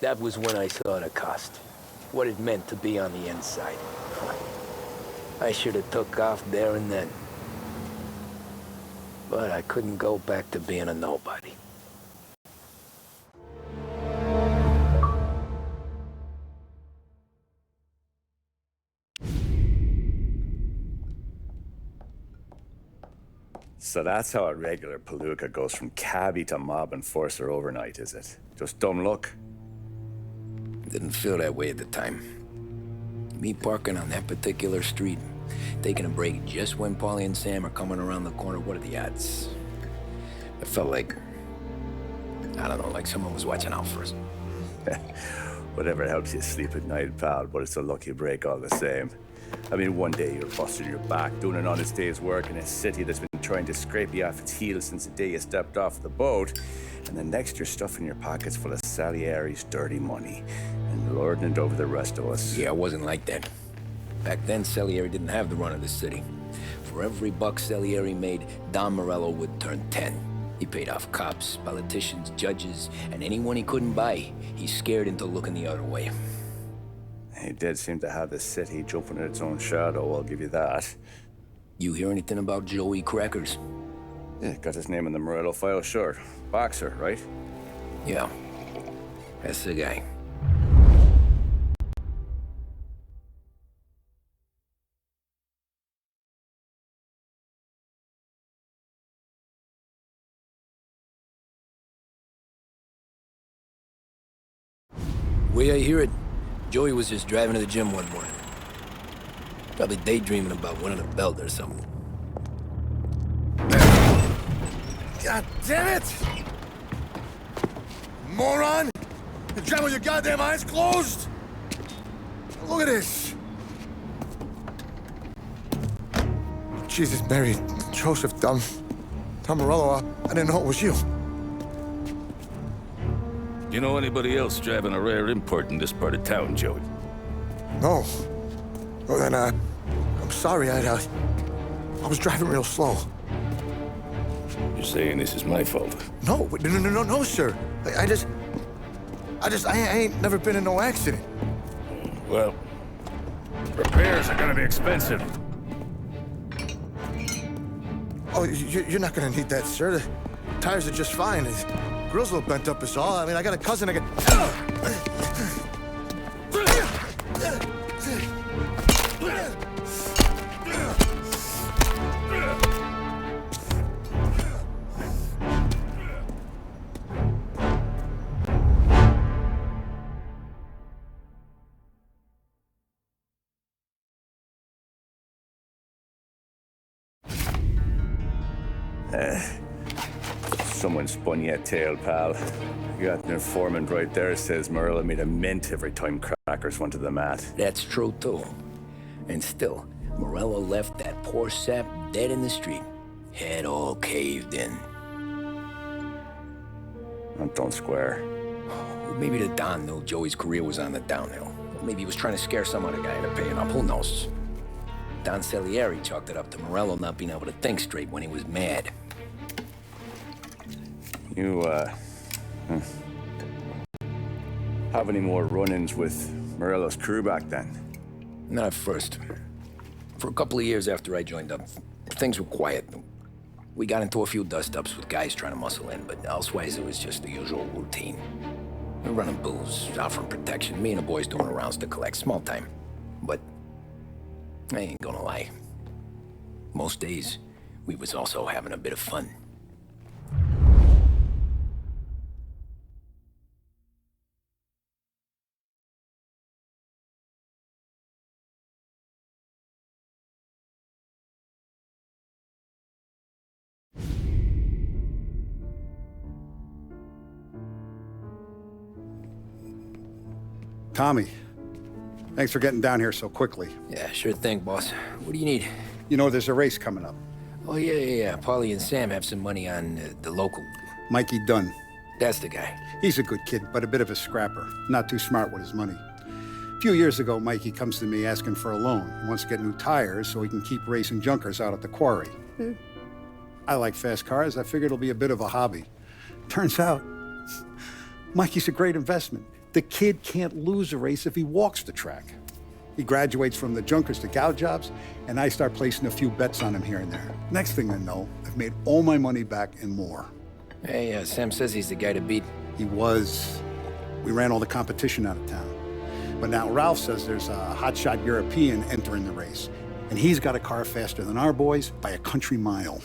That was when I saw the cost. What it meant to be on the inside. I should have took off there and then. But I couldn't go back to being a nobody. So that's how a regular palooka goes from cabbie to mob enforcer overnight, is it? Just dumb luck? Didn't feel that way at the time. Me parking on that particular street, taking a break just when Paulie and Sam are coming around the corner, what are the odds? It felt like, I don't know, like someone was watching out for us. Whatever helps you sleep at night, pal, but it's a lucky break all the same. I mean, one day you're busting your back, doing an honest day's work in a city that's been trying to scrape you off its heels since the day you stepped off the boat. And then next you're stuffing your pockets full of Salieri's dirty money and lording it over the rest of us. Yeah, it wasn't like that. Back then, Salieri didn't have the run of the city. For every buck Salieri made, Don Morello would turn 10. He paid off cops, politicians, judges, and anyone he couldn't buy, he scared into looking the other way. He did seem to have the city jumping in its own shadow, I'll give you that. You hear anything about Joey Crackers? Yeah, got his name in the Morello file, sure. Boxer, right? Yeah, that's the guy. The way I hear it, Joey was just driving to the gym one morning. Probably daydreaming about winning a belt or something. God damn it! Moron! You driving with your goddamn eyes closed? Look at this! Jesus, Mary, Joseph, Tom Morello, I didn't know it was you. You know anybody else driving a rare import in this part of town, Joey? No. Well, then, I'm sorry, I was driving real slow. You're saying this is my fault? No, sir. I ain't never been in no accident. Well, repairs are gonna be expensive. Oh, you're not gonna need that, sir. The tires are just fine. The grill's a little bent up is all. I mean, I got a cousin I Someone spun you a tale, pal. You got an informant right there says Morello made a mint every time Crackers went to the mat. That's true, too. And still, Morello left that poor sap dead in the street. Head all caved in. Don't square. Well, maybe the Don knew Joey's career was on the downhill. Maybe he was trying to scare some other guy into paying up. Who knows? Don Salieri chalked it up to Morello not being able to think straight when he was mad. You, have any more run-ins with Morello's crew back then? Not at first. For a couple of years after I joined up, things were quiet. We got into a few dust-ups with guys trying to muscle in, but elsewise it was just the usual routine. We're running booze, offering protection, me and the boys doing rounds to collect, small time. But I ain't gonna lie. Most days, we was also having a bit of fun. Tommy, thanks for getting down here so quickly. Yeah, sure thing, boss. What do you need? You know, there's a race coming up. Oh, yeah. Paulie and Sam have some money on the local. Mikey Dunn. That's the guy. He's a good kid, but a bit of a scrapper. Not too smart with his money. A few years ago, Mikey comes to me asking for a loan. He wants to get new tires so he can keep racing junkers out at the quarry. I like fast cars. I figured it'll be a bit of a hobby. Turns out, Mikey's a great investment. The kid can't lose a race if he walks the track. He graduates from the junkers to gal jobs, and I start placing a few bets on him here and there. Next thing I know, I've made all my money back and more. Hey, Sam says he's the guy to beat. He was. We ran all the competition out of town. But now Ralph says there's a hotshot European entering the race, and he's got a car faster than our boys by a country mile.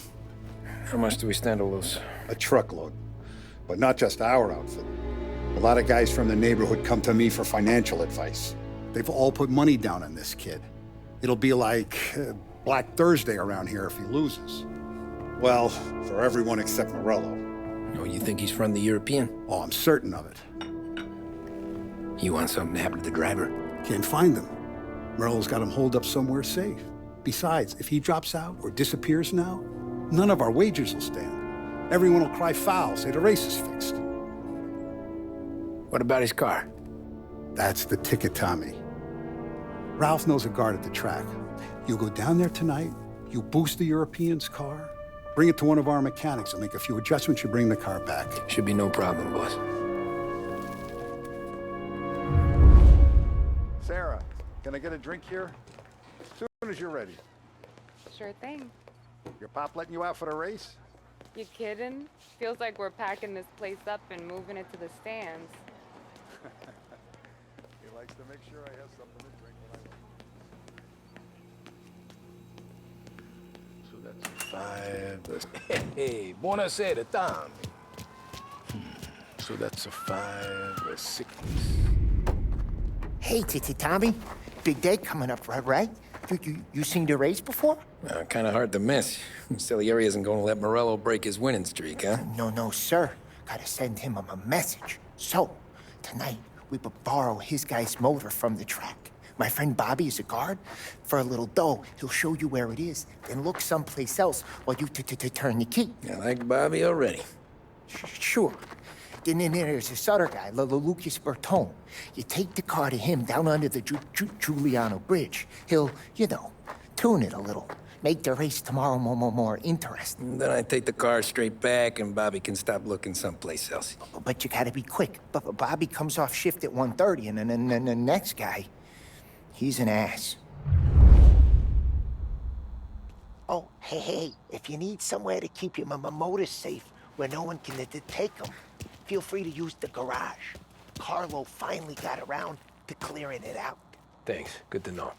How much do we stand to lose? A truckload. But not just our outfit. A lot of guys from the neighborhood come to me for financial advice. They've all put money down on this kid. It'll be like Black Thursday around here if he loses. Well, for everyone except Morello. Oh, you think he's from the European? Oh, I'm certain of it. You want something to happen to the driver? Can't find him. Morello's got him holed up somewhere safe. Besides, if he drops out or disappears now, none of our wagers will stand. Everyone will cry foul, say the race is fixed. What about his car? That's the ticket, Tommy. Ralph knows a guard at the track. You go down there tonight, you boost the European's car, bring it to one of our mechanics, and make a few adjustments, you bring the car back. Should be no problem, boss. Sarah, can I get a drink here? As soon as you're ready. Sure thing. Your pop letting you out for the race? You kidding? Feels like we're packing this place up and moving it to the stands. He likes to make sure I have something to drink when I So that's a 5. Hey, buonasera, Tom. So that's a 5, a 6. Hey, Tommy. Big day coming up, right? You seen the race before? Kind of hard to miss. Salieri isn't going to let Morello break his winning streak, huh? No, sir. Gotta send him a message. So, tonight, we borrow his guy's motor from the track. My friend Bobby is a guard. For a little dough, he'll show you where it is, then look someplace else while you turn the key. I like Bobby already. Sure. Then there's this other guy, Lucas Bertone. You take the car to him down under the Giuliano Bridge. He'll, tune it a little. Make the race tomorrow more interesting. Then I take the car straight back, and Bobby can stop looking someplace else. But you gotta be quick. But Bobby comes off shift at 1:30, and then the next guy, he's an ass. Oh, hey, if you need somewhere to keep your motor safe where no one can take them, feel free to use the garage. Carlo finally got around to clearing it out. Thanks. Good to know.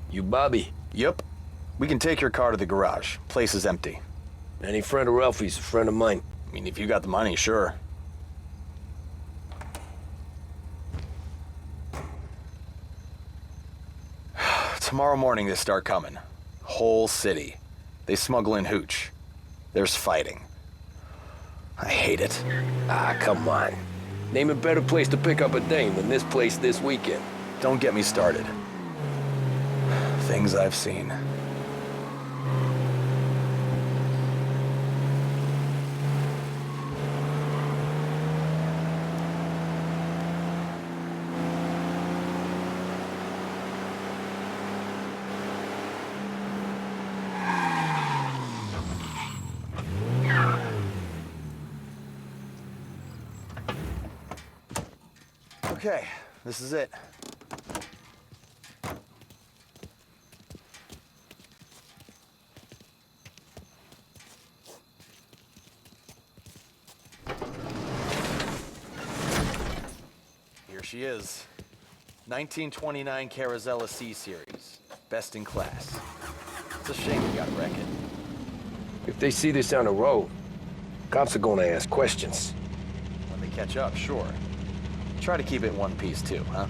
You Bobby? Yep. We can take your car to the garage. Place is empty. Any friend of Ralphie's a friend of mine. I mean, if you got the money, sure. Tomorrow morning they start coming. Whole city. They smuggle in hooch. There's fighting. I hate it. Ah, come on. Name a better place to pick up a dame than this place this weekend. Don't get me started. Things I've seen. Okay, this is it. Here she is. 1929 Carazella C Series. Best in class. It's a shame we gotta wreck it. If they see this on the road, cops are gonna ask questions. When they catch up, sure. Try to keep it in one piece too, huh?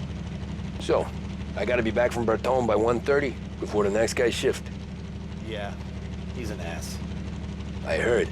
So, I gotta be back from Bertone by 1:30 before the next guy's shift. Yeah, he's an ass. I heard.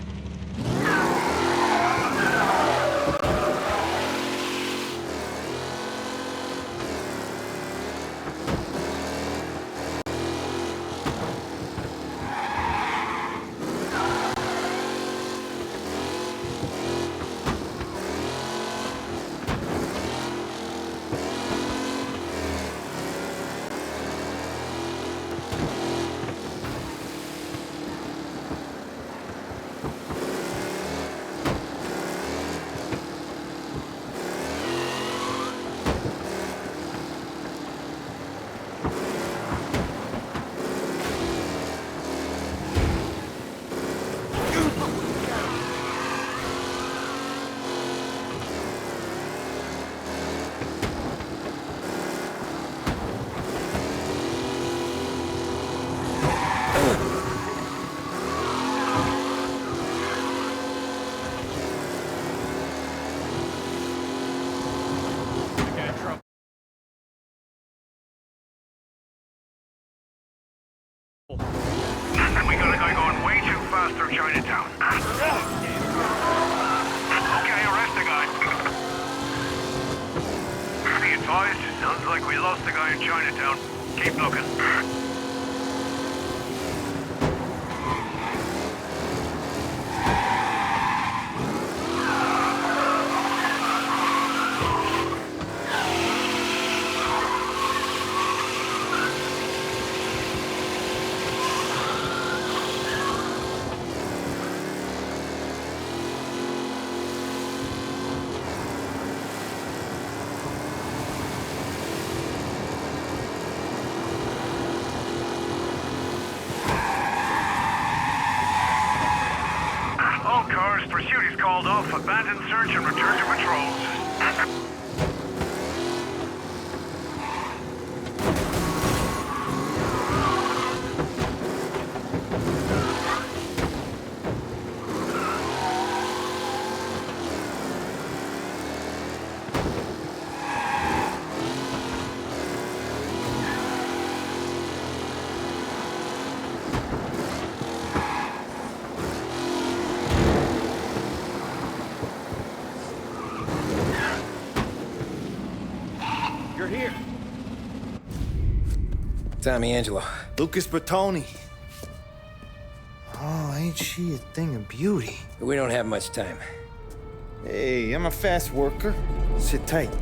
We got a guy going way too fast through Chinatown. Okay, arrest the guy. Be advised, sounds like we lost the guy in Chinatown. Keep looking. All cars, pursuit is called off. Abandon search and return to patrols. You're here. Tommy Angelo. Lucas Bertoni. Oh, ain't she a thing of beauty? We don't have much time. Hey, I'm a fast worker. Sit tight.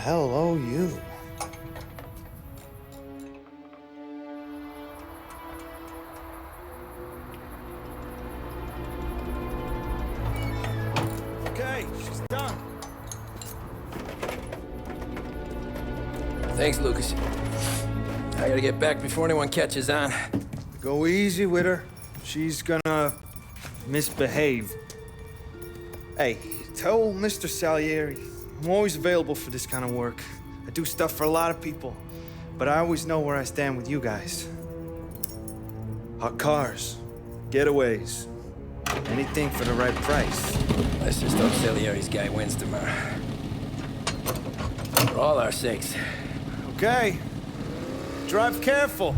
Hello, you. Okay, she's done. Thanks, Lucas. I gotta get back before anyone catches on. Go easy with her. She's gonna misbehave. Hey, tell Mr. Salieri I'm always available for this kind of work. I do stuff for a lot of people, but I always know where I stand with you guys. Hot cars, getaways, anything for the right price. Let's just hope Salieri's guy wins tomorrow. For all our sakes. Okay. Drive careful.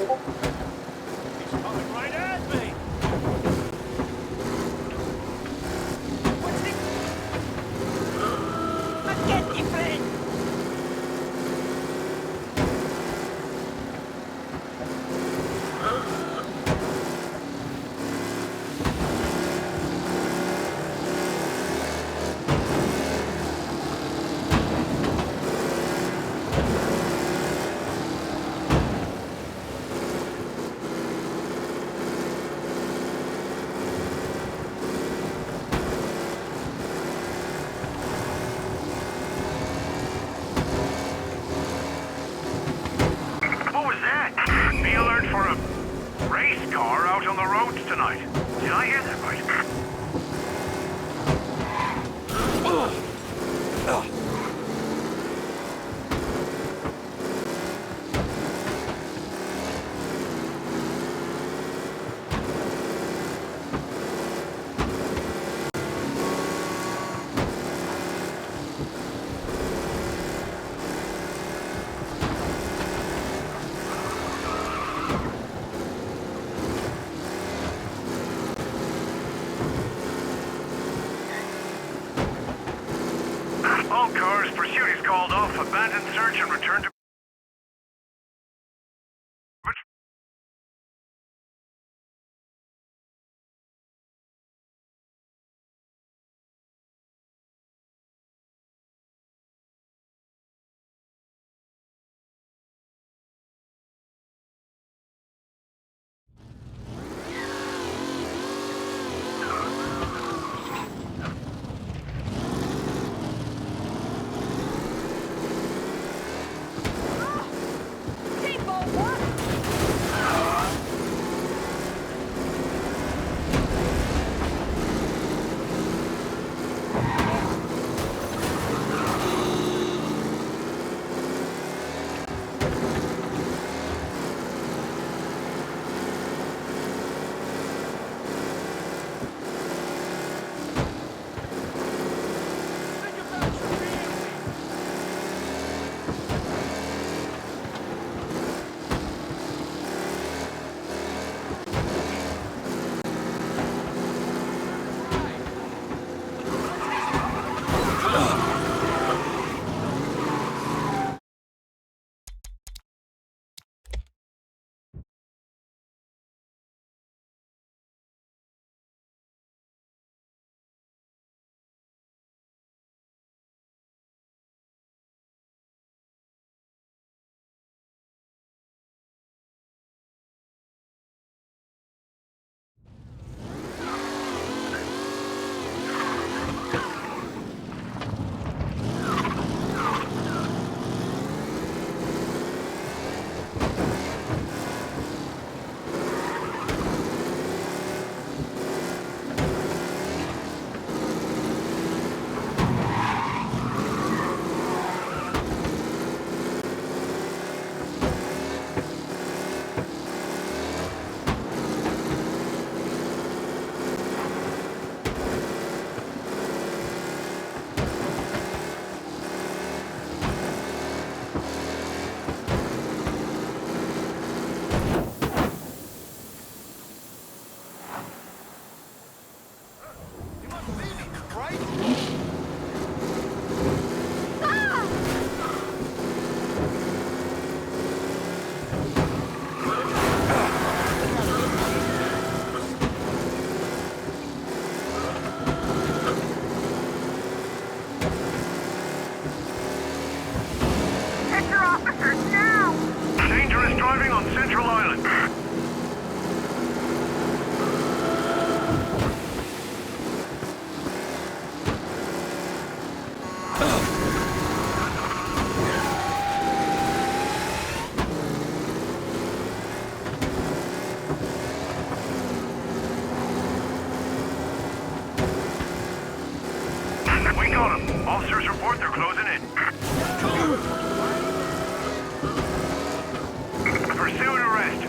He's coming right at me! Macchetti, friend! What was that? Be alert for a race car out on the roads tonight. Did I hear that right? All cars, pursuit is called off. Abandon search and return to... Driving on Central Island. We got him. Officers report they're closing in. Pursue and arrest.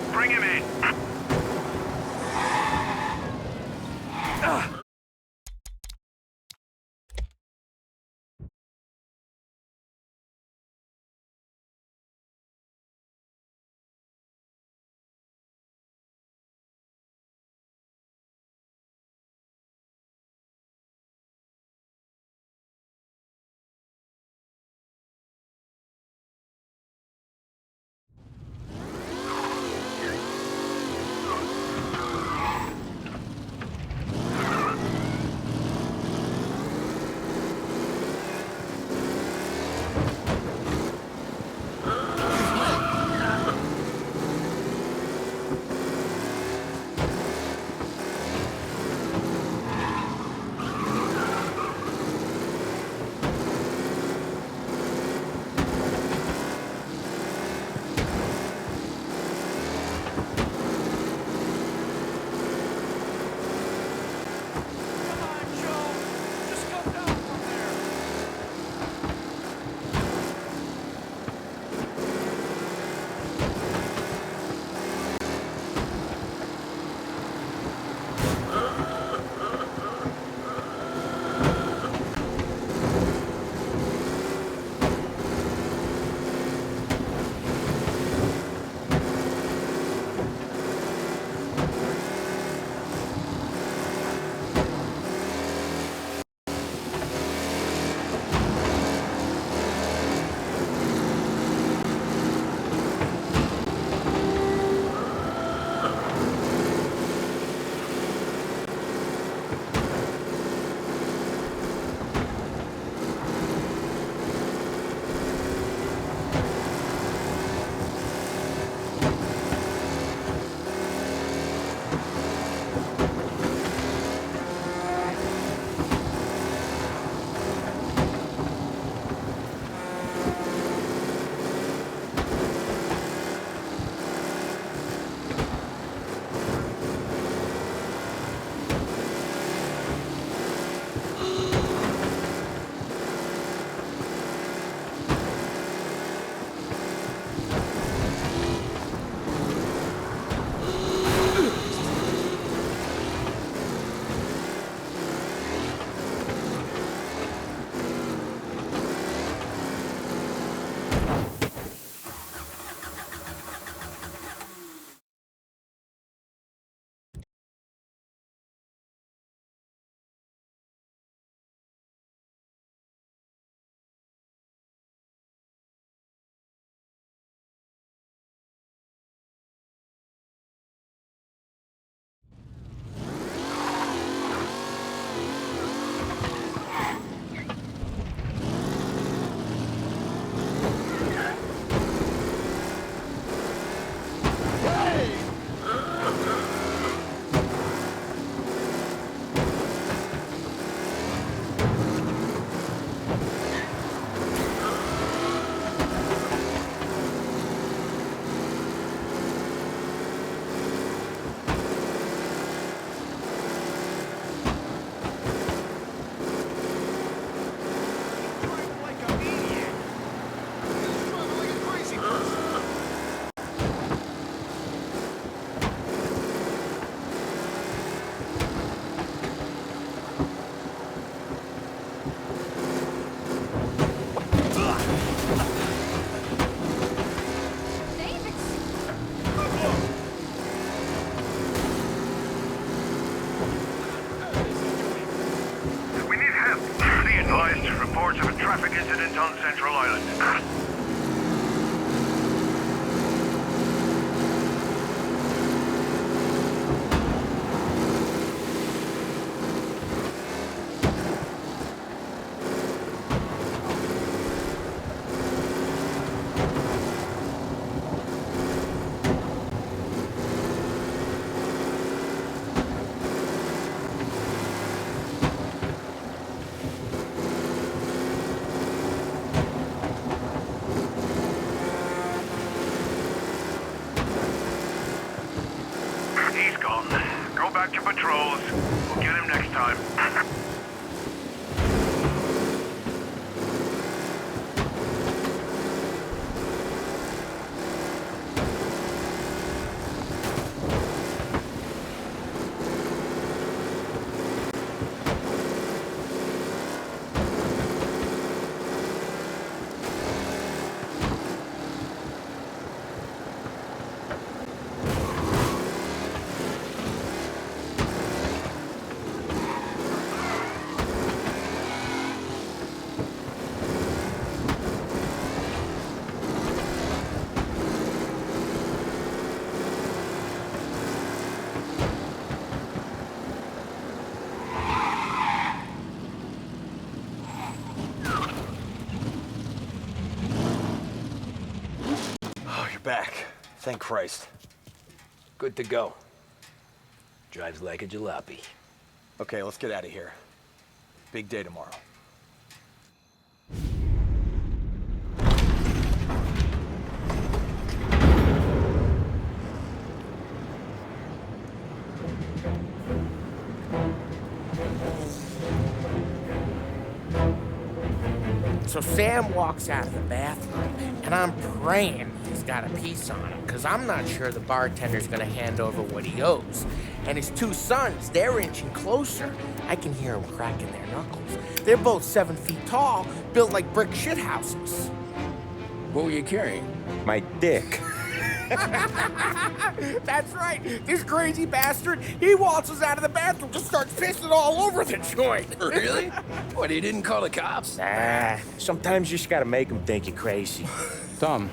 on Central Island. He's gone. Go back to patrols. We'll get him next time. Back. Thank Christ. Good to go. Drives like a jalopy. Okay, let's get out of here. Big day tomorrow. So Sam walks out of the bathroom, and I'm praying he's got a piece on him, because I'm not sure the bartender's gonna hand over what he owes. And his two sons, they're inching closer. I can hear them cracking their knuckles. They're both 7 feet tall, built like brick shithouses. What were you carrying? My dick. That's right. This crazy bastard, he waltzes out of the bathroom, just starts pissing all over the joint. Really? What, he didn't call the cops? Nah, sometimes you just gotta make them think you're crazy. Tom,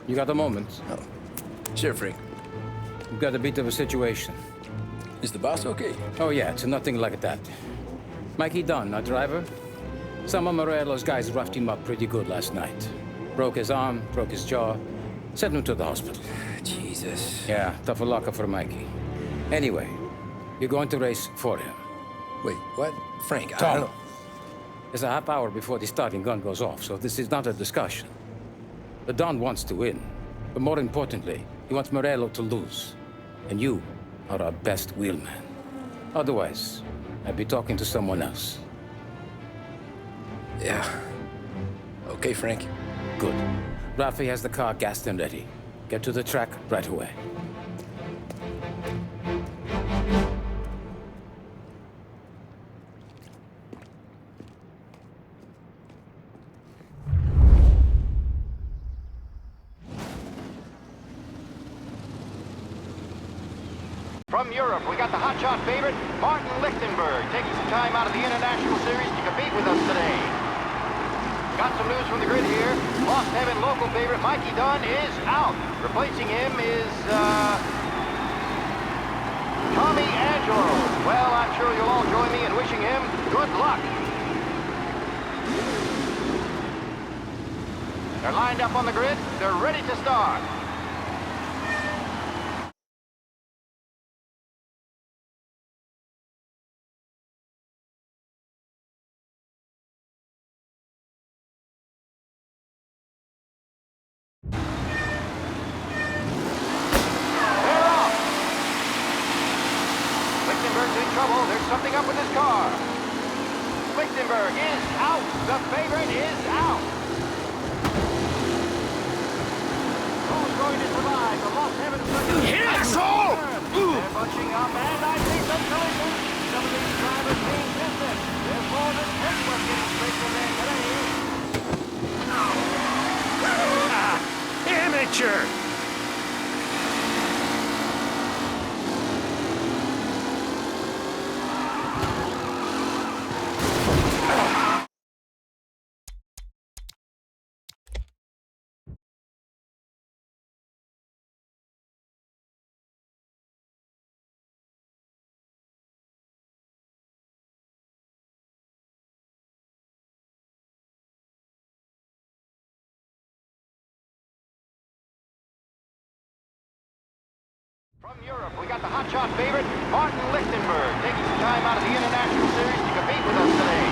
you got a moment? Oh. Sure, Frank. We've got a bit of a situation. Is the boss okay? Oh, yeah, it's nothing like that. Mikey Dunn, our driver. Some of Morello's guys roughed him up pretty good last night. Broke his arm, broke his jaw. Sent him to the hospital. Jesus. Yeah, tough luck for Mikey. Anyway, you're going to race for him. Wait, what? Frank, I Tom, don't know. there's a half hour before the starting gun goes off, so this is not a discussion. The Don wants to win, but more importantly, he wants Morello to lose. And you are our best wheelman. Otherwise, I'd be talking to someone else. Yeah. Okay, Frank. Good. Rafi has the car gassed and ready. Get to the track right away. From Europe, we got the hotshot favorite, Martin Lichtenberg, taking some time out of the International Series to compete with us today. Got some news from the grid here. Lost Heaven local favorite Mikey Dunn is out. Replacing him is, Tommy Angelo. Well, I'm sure you'll all join me in wishing him good luck. They're lined up on the grid. They're ready to start. There's something up with his car. Lichtenberg is out. The favorite is out. Who's going to survive the Lost Heaven circuit? Asshole! They're bunching up, and I think some collision. Some of these drivers being distant. There's more than 10 was getting straight from there today. Amateur! From Europe, we got the hotshot favorite, Martin Lichtenberg, taking some time out of the International Series to compete with us today.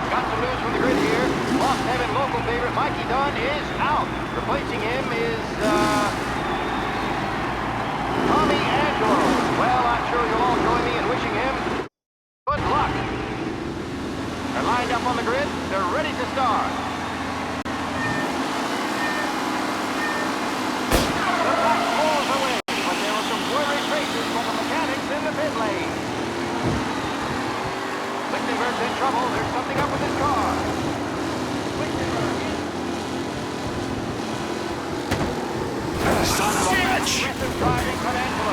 Got some news from the grid here. Lost Heaven local favorite Mikey Dunn is out. Replacing him is, Tommy Angelo. Well, I'm sure you'll all join me in wishing him good luck. They're lined up on the grid. They're ready to start. The pack rolls away, but there were some worried faces from the mechanics in the pit lane. Lichtenberg's in trouble. There's something up with his car. Lichtenberg is... Son of a bitch! Aggressive driving from Angelo.